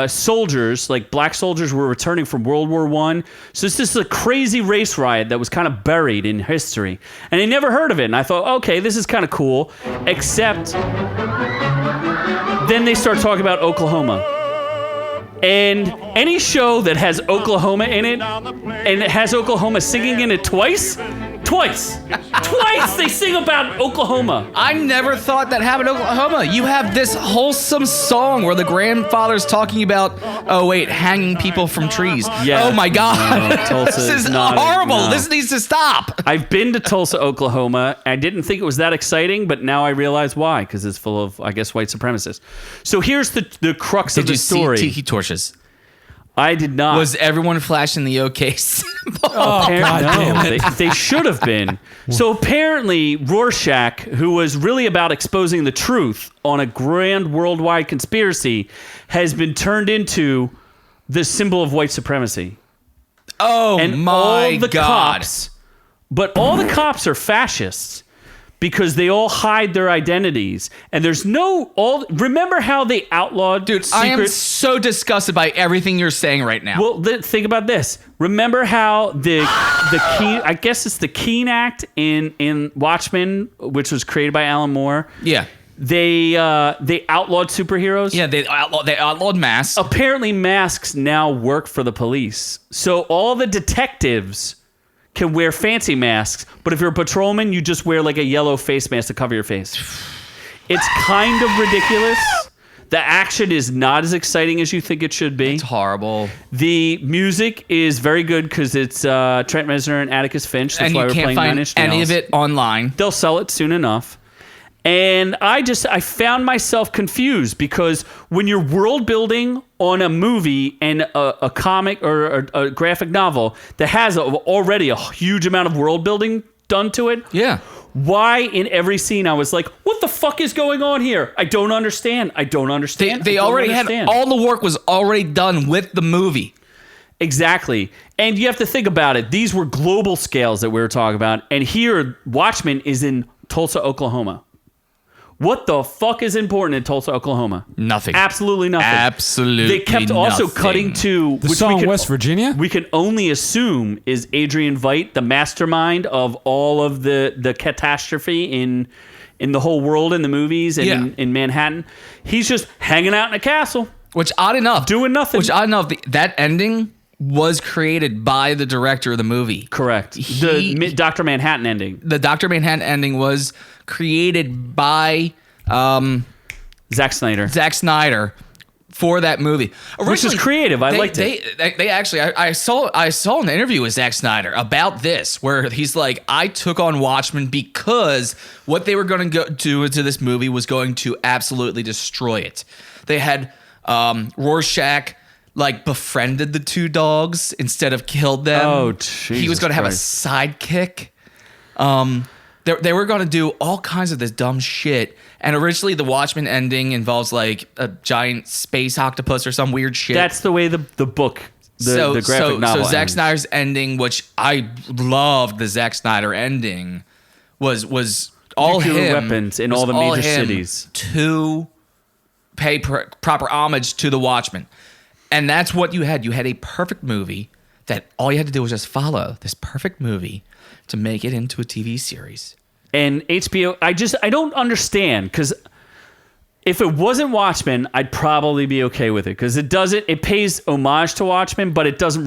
soldiers, like black soldiers, were returning from World War I. So it's just a crazy race riot that was kind of buried in history. And I never heard of it. And I thought, okay, this is kind of cool. Except then they start talking about Oklahoma. And any show that has Oklahoma in it, and it has Oklahoma singing in it twice they sing about Oklahoma. I never thought that happened in Oklahoma. You have this wholesome song where the grandfather's talking about, hanging people from trees. Yeah. Oh my God. No, Tulsa this is not horrible. no. This needs to stop. I've been to Tulsa, Oklahoma. I didn't think it was that exciting, but now I realize why, because it's full of, I guess, white supremacists. So here's the crux of the story. Did you see tiki torches? I did not. Was everyone flashing the OK symbol? Oh, God damn it. They should have been. So apparently, Rorschach, who was really about exposing the truth on a grand worldwide conspiracy, has been turned into the symbol of white supremacy. Oh, And my all the God. cops, but all the cops are fascists because they all hide their identities. And there's remember how they outlawed Dude, secret... I am so disgusted by everything you're saying right now. Well, think about this. Remember how the Keene, I guess it's the Keene Act in Watchmen, which was created by Alan Moore. Yeah. They outlawed superheroes. Yeah, they outlawed masks. Apparently, masks now work for the police. So all the detectives can wear fancy masks, but if you're a patrolman, you just wear like a yellow face mask to cover your face. It's kind of ridiculous. The action is not as exciting as you think it should be. It's horrible. The music is very good because it's Trent Reznor and Atticus Finch. That's And why you we're can't playing Nine find Inch any Nails. of it online. They'll sell it soon enough. And I found myself confused because when you're world building on a movie and a comic or a graphic novel that has already a huge amount of world building done to it, Yeah. why in every scene I was like, what the fuck is going on here? I don't understand. I don't understand. They I don't already understand. had all the work was already done with the movie. Exactly. And you have to think about it. These were global scales that we were talking about. And here, Watchmen is in Tulsa, Oklahoma. What the fuck is important in Tulsa, Oklahoma? Nothing. Absolutely nothing. Absolutely They kept also nothing. cutting to The song West Virginia? We can only assume is Adrian Veidt, the mastermind of all of the catastrophe in the whole world in the movies and Yeah. in Manhattan. He's just hanging out in a castle. Which, odd enough, Doing nothing. Which, odd enough, that ending was created by the director of the movie. Correct. The Dr. Manhattan ending. The Dr. Manhattan ending was created by Zack Snyder. Zack Snyder for that movie. Which is creative. I liked it. They actually, I saw an interview with Zack Snyder about this, where he's like, I took on Watchmen because what they were going to do to this movie was going to absolutely destroy it. They had Rorschach like befriended the two dogs instead of killed them. Oh, he was going to have a sidekick. They were going to do all kinds of this dumb shit. And originally the Watchmen ending involves like a giant space octopus or some weird shit. That's the way the book, the graphic novel So Zack ends. Snyder's ending, which I loved the Zack Snyder ending, was all Nuclear him. weapons in was all the major him cities. to pay proper homage to the Watchmen. And that's what you had. You had a perfect movie that all you had to do was just follow this perfect movie to make it into a TV series. And HBO, I don't understand, because if it wasn't Watchmen, I'd probably be okay with it, because it pays homage to Watchmen, but it doesn't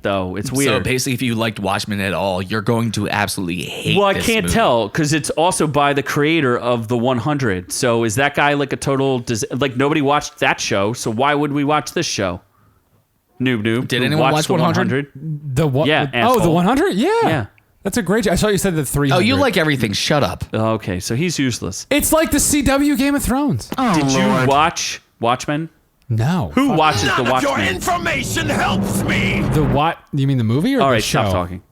though. It's weird. So basically, if you liked Watchmen at all, you're going to absolutely hate Well, I this can't movie. tell, because it's also by the creator of the 100. So is that guy like a total like nobody watched that show? So why would we watch this show? Noob-Noob. Did Who anyone watched watch the 100? The what? Yeah, Oh, the asshole. 100? Yeah. Yeah. That's a great. I saw you said the 300. Oh, you like everything. Shut up. Oh, okay, so he's useless. It's like the CW Game of Thrones. Did you watch Watchmen? No. Who watches the None of your Watchmen? information helps me. The what? You mean the movie or All the right, show? stop talking.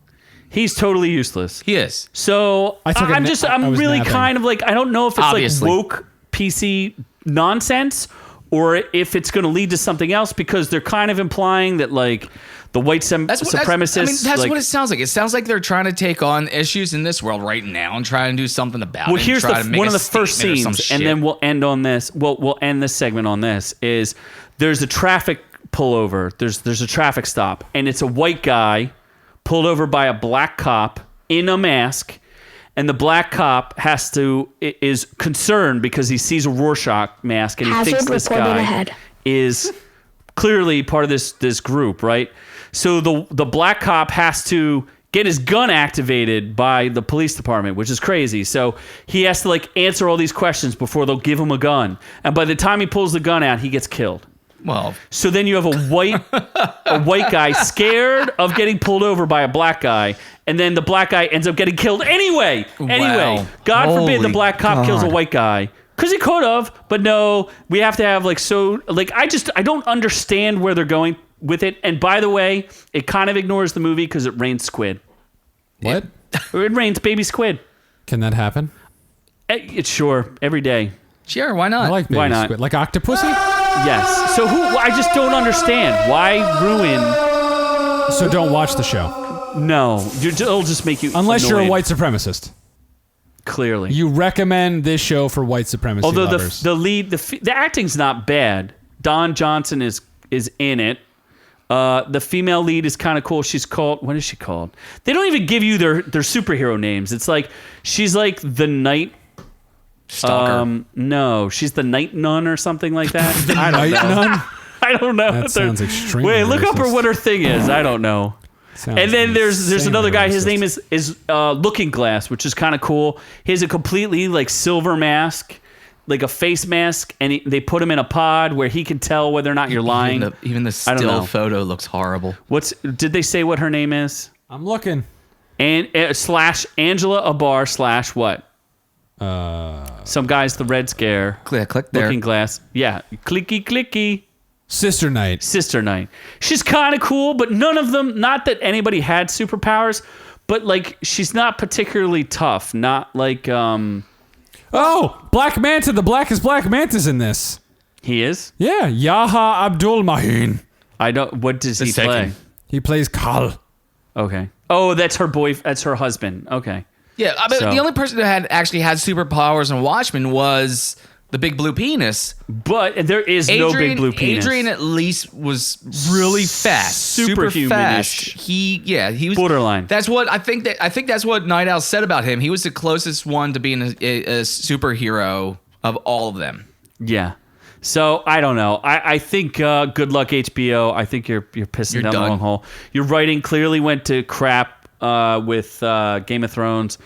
He's totally useless. He is. So I took a I'm na- just I I'm was really napping. kind of like, I don't know if it's Obviously. like woke PC nonsense or if it's going to lead to something else, because they're kind of implying that like the white supremacists. That's like, what it sounds like. It sounds like they're trying to take on issues in this world right now and try and do something about it. Well, here's and try to make one a of the first statement or some scenes, and shit. then we'll end on this. We'll end this segment on this. Is there's a traffic pullover. There's a traffic stop, and it's a white guy pulled over by a black cop in a mask, and the black cop is concerned because he sees a Rorschach mask, and he thinks this guy is clearly part of this group, right? So the black cop has to get his gun activated by the police department, which is crazy. So he has to like answer all these questions before they'll give him a gun. And by the time he pulls the gun out, he gets killed. Well, So then you have a white guy scared of getting pulled over by a black guy, and then the black guy ends up getting killed anyway. Anyway, Wow. God forbid the Holy black cop kills a God. white guy. Because he could have, but no, we have to have I don't understand where they're going with it. And by the way, it kind of ignores the movie because it rains squid. What? It rains baby squid. Can that happen? It's sure, every day. Sure, why not? I like baby Why not? squid. Like Octopussy? Yes. So I just don't understand. Why ruin... So don't watch the show. No. It'll just make you Unless you're a annoyed. white supremacist. Clearly. You recommend this show for white supremacy Although lovers. the lead, the acting's not bad. Don Johnson is in it. The female lead is kind of cool. She's called, what is she called? They don't even give you their superhero names. It's like, she's like the night Stalker. No, she's the night nun or something like that. I don't Night know. nun? I don't know. That sounds extremely Wait, look up racist. what her thing is. I don't know. Sounds And then there's insanely another guy. His racist. name is Looking Glass, which is kind of cool. He has a completely like silver mask, like a face mask, and they put him in a pod where he can tell whether or not you're lying. Even the I don't know. still photo looks horrible. Did they say what her name is? I'm looking. And / Angela Abar / what? Some guy's the Red Scare. Click there. Looking Glass. Yeah. Clicky. Sister Night. Sister Night. She's kind of cool, but none of them, not that anybody had superpowers, but like she's not particularly tough. Not like Oh, Black Manta. The blackest Black Manta's in this. he is. Yeah, Yaha Abdul Mahin. I don't. What does he second. play? He plays Kal. Okay. Oh, that's her That's her husband. Okay. Yeah, I mean, So- the only person that actually had superpowers in Watchmen was the big blue penis. But there is no big blue penis. Adrian at least was really fast, super fast. Superhumanish. He was Borderline. That's what I think that's what Night Owl said about him. He was the closest one to being a superhero of all of them. Yeah. So I don't know. I think good luck HBO. I think you're pissing You're down the done. long hole. Your writing clearly went to crap with Game of Thrones.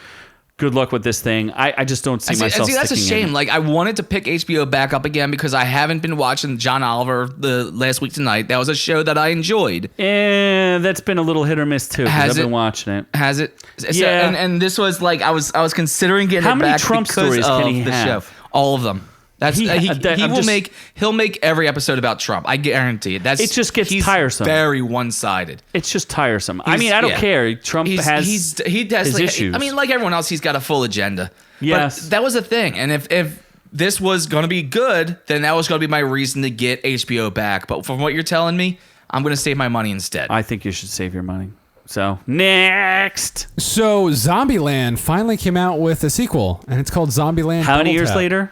Good luck with this thing. I just don't see myself. That's a sticking in shame. it. Like I wanted to pick HBO back up again because I haven't been watching John Oliver the last week tonight. That was a show that I enjoyed. That's been a little hit or miss too. 'Cause Has I've been it? watching it. Has it? So- Yeah. And this was like I was considering getting How it many back Trump because stories of can he the have? show. All of them. That's he'll make every episode about Trump. I guarantee it. It just gets he's tiresome. Very one-sided. It's just tiresome. I mean, I don't care. Trump He has does his like, issues. I mean, like everyone else, he's got a full agenda. Yes. But that was the thing. And if this was going to be good, then that was going to be my reason to get HBO back. But from what you're telling me, I'm going to save my money instead. I think you should save your money. So next. So Zombieland finally came out with a sequel, and it's called Zombieland. How many Double years Tap. later?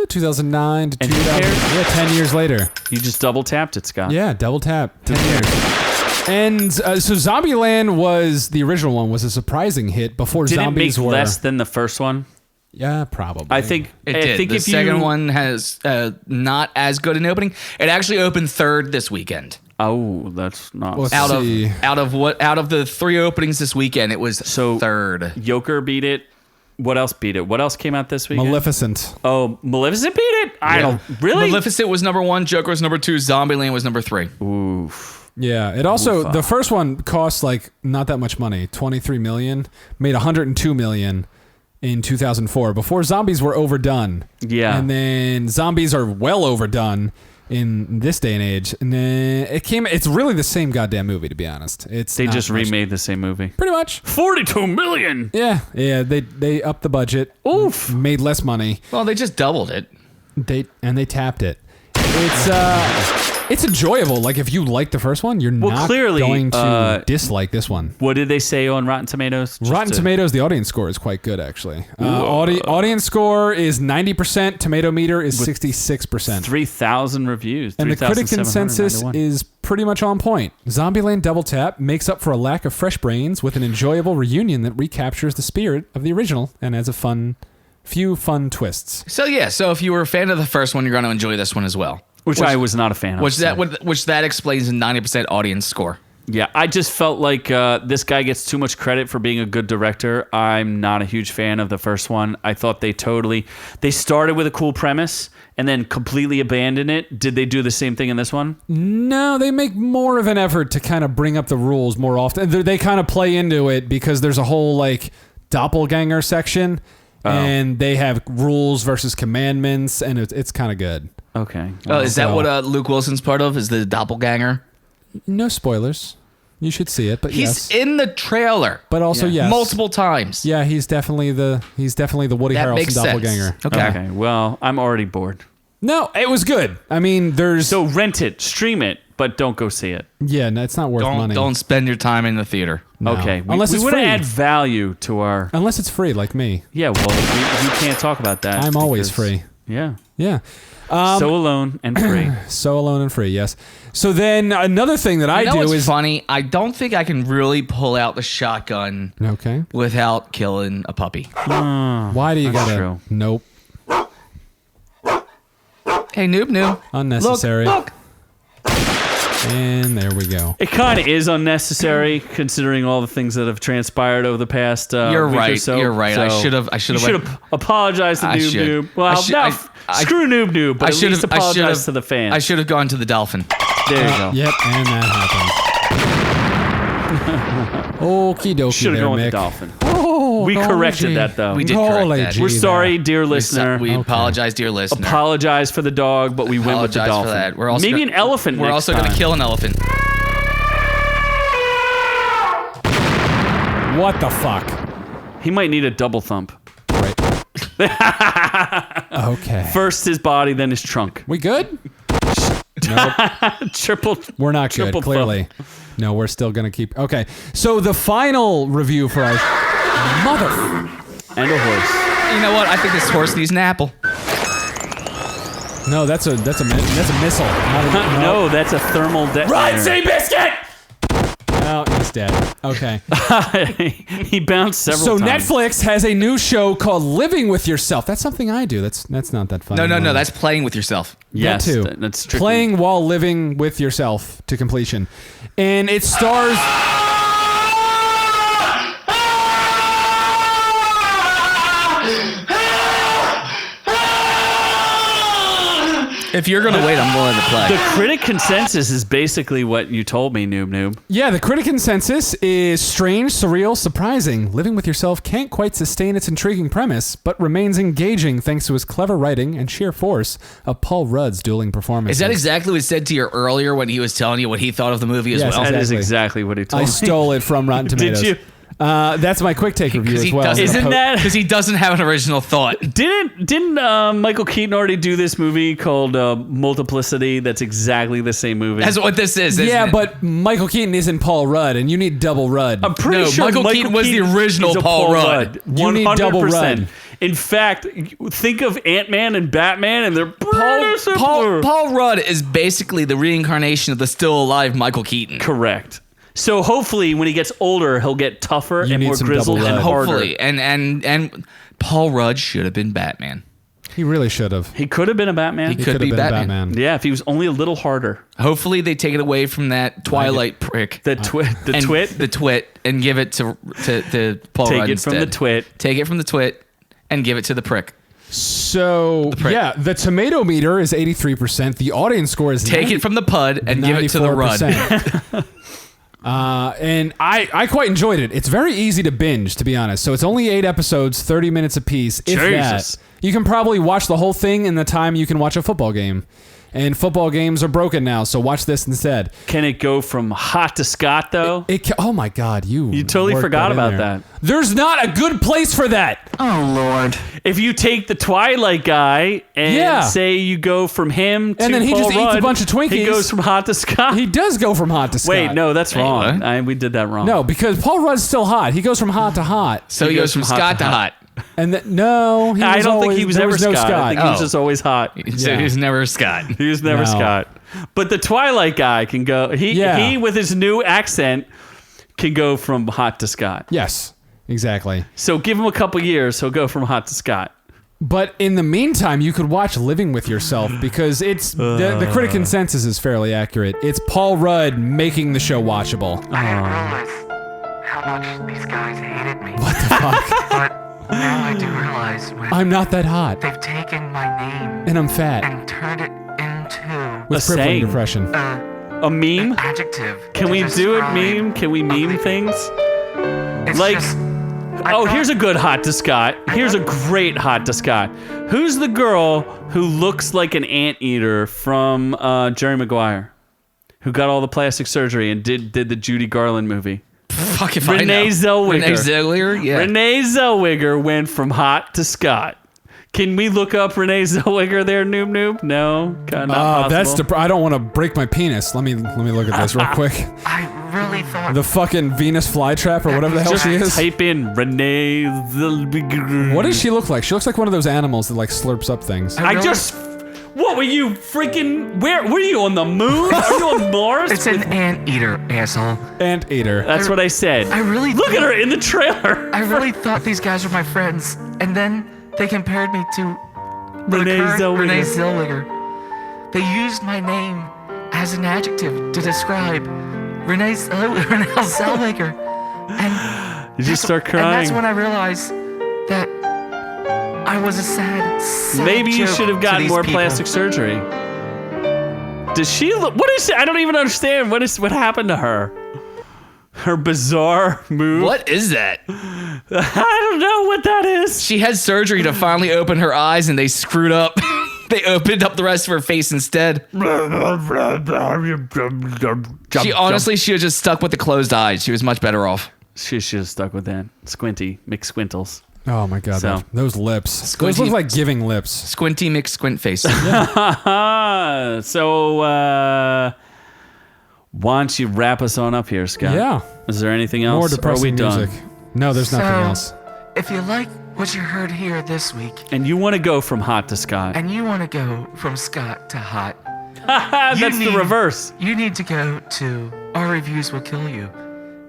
2009 to And 2000. here? Yeah, 10 years later. You just double tapped it, Scott. Yeah, double tap. 10 years. And so Zombieland was the original one, was a surprising hit before Did zombies it make were. less than the first one? Yeah, probably. I think It I did. think The if second you one has not as good an opening. It actually opened third this weekend. Oh, that's not Let's Out see. of the 3 openings this weekend, it was So- third. Joker beat it. What else beat it? What else came out this weekend? Maleficent. Oh, Maleficent beat it? I don't really. Maleficent was number 1. Joker was number 2. Zombieland was number 3. Oof. Yeah, it also the first one cost like not that much money, 23 million, made 102 million in 2004 before zombies were overdone. Yeah. And then zombies are well overdone in this day and age. And then it's really the same goddamn movie, to be honest. They not just much- remade the same movie. pretty much. 42 million. Yeah, they upped the budget. Oof. Made less money. Well, they just doubled it. They tapped it. It's enjoyable. Like if you like the first one, you're not clearly, going to dislike this one. What did they say on Rotten Tomatoes? Just Rotten to- Tomatoes, the audience score is quite good actually. Audience score is 90%. Tomato meter is 66%. 3,000 reviews. And the critic consensus 3,791. is pretty much on point. Zombieland Double Tap makes up for a lack of fresh brains with an enjoyable reunion that recaptures the spirit of the original and has few fun twists. So if you were a fan of the first one, you're going to enjoy this one as well. Which I was not a fan of. Which so. that explains the 90% audience score. Yeah, I just felt like this guy gets too much credit for being a good director. I'm not a huge fan of the first one. I thought they started with a cool premise and then completely abandoned it. Did they do the same thing in this one? No, they make more of an effort to kind of bring up the rules more often. They kind of play into it because there's a whole like doppelganger section. and they have rules versus commandments, and it's kind of good. Okay. Oh, is that what Luke Wilson's part of? Is the doppelganger? No spoilers. You should see it, but He's yes. in the trailer. But also yes. Multiple times. Yeah, he's definitely the Woody That Harrelson makes sense. doppelganger. Okay. Well, I'm already bored. No, it was good. I mean, there's So rent it, stream it, but don't go see it. yeah, no, it's not worth money. Don't spend your time in the theater. No. Okay. Unless we it's want to free. add value to our. Unless it's free, like me. Yeah, well, we can't talk about that. I'm always because- free. Yeah. Yeah. So alone and free. So alone and free, yes. So then another thing that I You know do what's is funny? I don't think I can really pull out the shotgun okay. without killing a puppy. Why do you That's gotta? true. Nope. Hey, Noob-Noob. Unnecessary. Look. And there we go. It kind of is unnecessary considering all the things that have transpired over the past You're week or right. so. You're right. I should have. You should have apologized to I Noob should. Noob. Well, screw Noob Noob, but at least apologize to the fans. I should have gone to the dolphin. There you go. Yep, and that happened. Okie dokie Should have there, gone with Mick. the dolphin. Oh, We golly corrected gee. that though. We did Golly correct that. gee We're there. sorry, dear listener. We apologize, dear listener. Apologize for the dog, but we went with the Apologize dolphin. for that. We're also Maybe gonna- an elephant. We're next also going to time. kill an elephant. What the fuck? He might need a double thump. Right. Okay. First his body, then his trunk. We good? Triple. We're not good, Triple clearly. No, we're still going to keep... Okay, so the final review for our... Mother... And a horse. You know what? I think this horse needs an apple. No, that's a missile. Not a, No, that's a thermal detonator. Run, Seabiscuit! No, he's dead. Okay. He bounced several So times. Netflix has a new show called Living with Yourself. That's something I do. That's not that fun. No. That's playing with yourself. Yes, that too. that's strictly. Playing while living with yourself to completion. And it stars... If you're going to wait, I'm willing to play. The critic consensus is basically what you told me, Noob. Yeah, the critic consensus is strange, surreal, surprising. Living with Yourself can't quite sustain its intriguing premise, but remains engaging thanks to his clever writing and sheer force of Paul Rudd's dueling performance. Is that exactly what he said to you earlier when he was telling you what he thought of the movie as Yes, well? That is Exactly. exactly what he told I me. stole it from Rotten Tomatoes. Did you? That's my quick take review as well. Isn't that... Because he doesn't have an original thought. Didn't Michael Keaton already do this movie called Multiplicity? That's exactly the same movie. That's what this is. Isn't Yeah, it? but Michael Keaton isn't Paul Rudd, and you need double Rudd. I'm pretty No, sure Michael Keaton was the original is a Paul Rudd. You need double Rudd. In fact, think of Ant-Man and Batman, and they're pretty similar. Paul Rudd is basically the reincarnation of the still alive Michael Keaton. Correct. So hopefully, when he gets older, he'll get tougher You and need more some grizzled double and Rudd. harder. Hopefully, and Paul Rudd should have been Batman. He really should have. He could have been a Batman. He He could could be have been Batman. Yeah, if he was only a little harder. Hopefully, they take it away from that Twilight prick. The twit. The twit, and give it to Paul Take Rudd it from the instead. twit. Take it from the twit, and give it to the prick. So, prick. yeah, the tomato meter is 83%. The audience score is Take it from the pud and give it to the Rudd. 94%. And I quite enjoyed it. It's very easy to binge, to be honest. So it's only 8 episodes, 30 minutes apiece. If Jesus. that. You can probably watch the whole thing in the time you can watch a football game. And football games are broken now, so watch this instead. Can it go from hot to Scott, though? Oh my God, you totally worked forgot in about there. that. There's not a good place for that. If you take the Twilight guy and Yeah. say you go from him to And then he Paul just eats a Rudd, bunch of Twinkies. He goes from hot to Scott. He does go from hot to Scott. Wait, no, that's wrong. what? We did that wrong. No, because Paul Rudd's still hot. He goes from hot to hot. So he goes from Scott to hot. And no, he I was don't think always, he was there ever was no Scott. I think he was Oh. just always hot. So Yeah. he's never Scott. He was never No. Scott. But the Twilight guy can go. He with his new accent can go from hot to Scott. Yes, exactly. So give him a couple years, he'll go from hot to Scott. But in the meantime, you could watch Living with Yourself because it's the critic consensus is fairly accurate. It's Paul Rudd making the show watchable. I didn't realize how much these guys hated me. What the fuck? But now I do realize when I'm not that hot, they've taken my name and I'm fat and turned it into with A crippling saying. depression. A meme? adjective. Can to we do it describe meme? Can we meme ugly- things? It's Like, just Here's a good hot to Scott. Here's a great hot to Scott. Who's the girl who looks like an anteater from Jerry Maguire? Who got all the plastic surgery and did the Judy Garland movie? Fuck if Renee I know. Zellweger. Renee Zellweger? Yeah. Renee Zellweger went from hot to Scott. Can we look up Renee Zellweger there, Noob-Noob? No? Not possible? I don't want to break my penis. Let me look at this real quick. I really thought. The fucking Venus flytrap or whatever the hell Just she is. type in Renee Zellweger. What does she look like? She looks like one of those animals that like slurps up things. What were you freaking? Where were you, on the moon? Are you on Mars? It's an anteater, asshole. Anteater. That's what I said. I really look at her in the trailer. I really thought these guys were my friends, and then they compared me to Renee Zellweger. They used my name as an adjective to describe Renee Zellweger. And you just start crying. And that's when I realized that I was a sad Maybe you should have gotten more people. plastic surgery. Does she look? What is she? I don't even understand. What happened to her? Her bizarre move. What is that? I don't know what that is. She had surgery to finally open her eyes, and they screwed up. They opened up the rest of her face instead. She honestly should have just stuck with the closed eyes. She was much better off. She should have stuck with that. Squinty McSquintles. Oh my god, So- those lips. Those look like giving lips. Squinty McSquint face. So, why don't you wrap us on up here, Scott? Yeah. Is there anything else? More or are depressing we done? music. No, there's nothing else. If you like what you heard here this week, And you want to go from hot to Scott. and you want to go from Scott to hot, That's the reverse. you need to go to Our Reviews Will Kill You.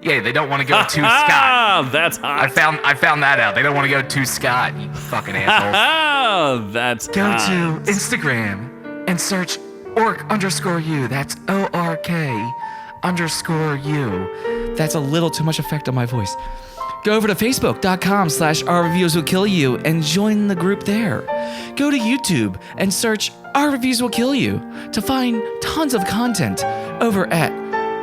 Yeah, they don't want to go to Scott. Ah, that's I hot. found that out. They don't want to go to Scott, you fucking assholes. Oh, that's Go hot. to Instagram and search ork_u. That's ORK_u. That's a little too much effect on my voice. Go over to facebook.com/Our Reviews Will Kill You and join the group there. Go to YouTube and search Our Reviews Will Kill You to find tons of content over at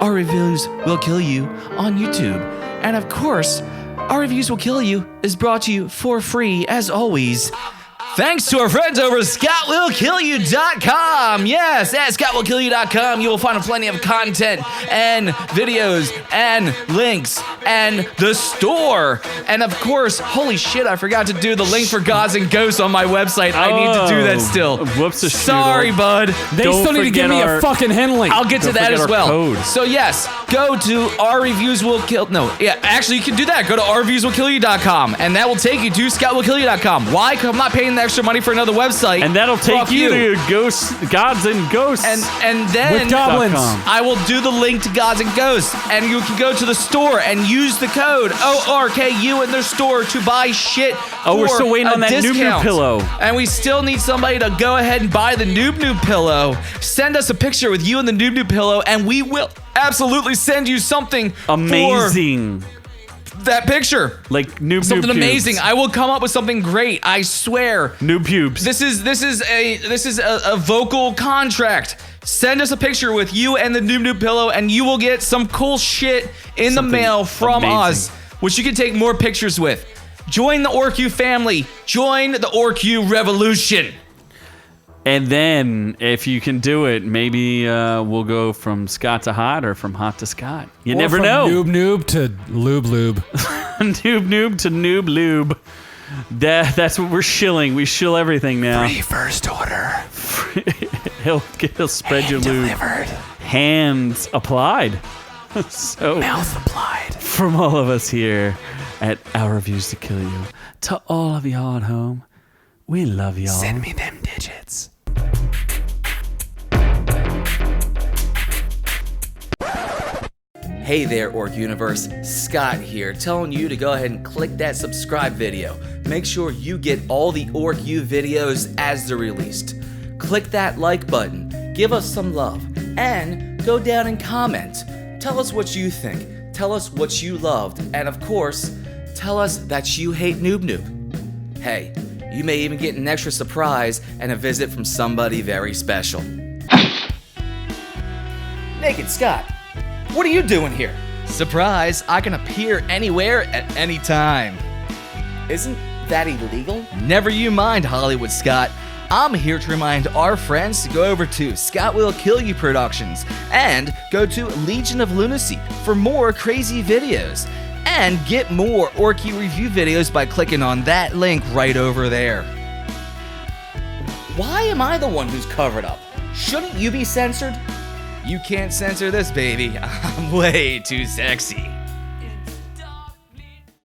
Our Reviews Will Kill You on YouTube. And of course, Our Reviews Will Kill You is brought to you for free as always. Thanks to our friends over at ScottWillKillYou.com. Yes, at ScottWillKillYou.com, you will find plenty of content and videos and links and the store. And of course, holy shit, I forgot to do the link for Gods and Ghosts on my website. I need to do that still. Whoops, Sorry, bud. They still need to give me a fucking Henley. I'll get to Don't that forget as our well. code. So yes, go to Our Reviews Will Kill. No, yeah, actually you can do that. Go to OurReviewsWillKillYou.com, and that will take you to ScottWillKillYou.com. Why? Because I'm not paying the extra money for another website. And that'll take Fuck you to Gods and Ghosts. And then With goblins. I will do the link to Gods and Ghosts, and you can go to the store and use the code ORKU in their store to buy shit. Oh, we're for still waiting a on that Noob-Noob discount. pillow. And we still need somebody to go ahead and buy the Noob-Noob pillow. Send us a picture with you and the Noob-Noob pillow, and we will absolutely send you something Amazing. for that picture. Like Noob-Noob Something pubes. amazing. I will come up with something great. I swear. Noob pubes. This is a vocal contract. Send us a picture with you and the Noob-Noob pillow, and you will get some cool shit in the Something mail from amazing. us, which you can take more pictures with. Join the OrkU family. Join the OrkU revolution. And then, if you can do it, maybe we'll go from Scott to hot or from hot to Scott. You never know. Noob-Noob to Lube-Lube. Noob-Noob to Noob-Lube. That's what we're shilling. We shill everything now. Free first order. He'll spread your lube. Delivered. Hands applied. So, Mouth applied. from all of us here at Our Reviews to Kill You, to all of y'all at home, we love y'all. Send me them digits. Hey there, Ork Universe. Scott here, telling you to go ahead and click that subscribe video. Make sure you get all the OrkU videos as they're released. Click that like button, give us some love, and go down and comment. Tell us what you think, tell us what you loved, and of course, tell us that you hate Noob-Noob. Hey, you may even get an extra surprise and a visit from somebody very special. Naked Scott, what are you doing here? Surprise, I can appear anywhere at any time. Isn't that illegal? Never you mind, Hollywood Scott. I'm here to remind our friends to go over to Scott Will Kill You Productions and go to Legion of Lunacy for more crazy videos. And get more OrkU review videos by clicking on that link right over there. Why am I the one who's covered up? Shouldn't you be censored? You can't censor this, baby. I'm way too sexy.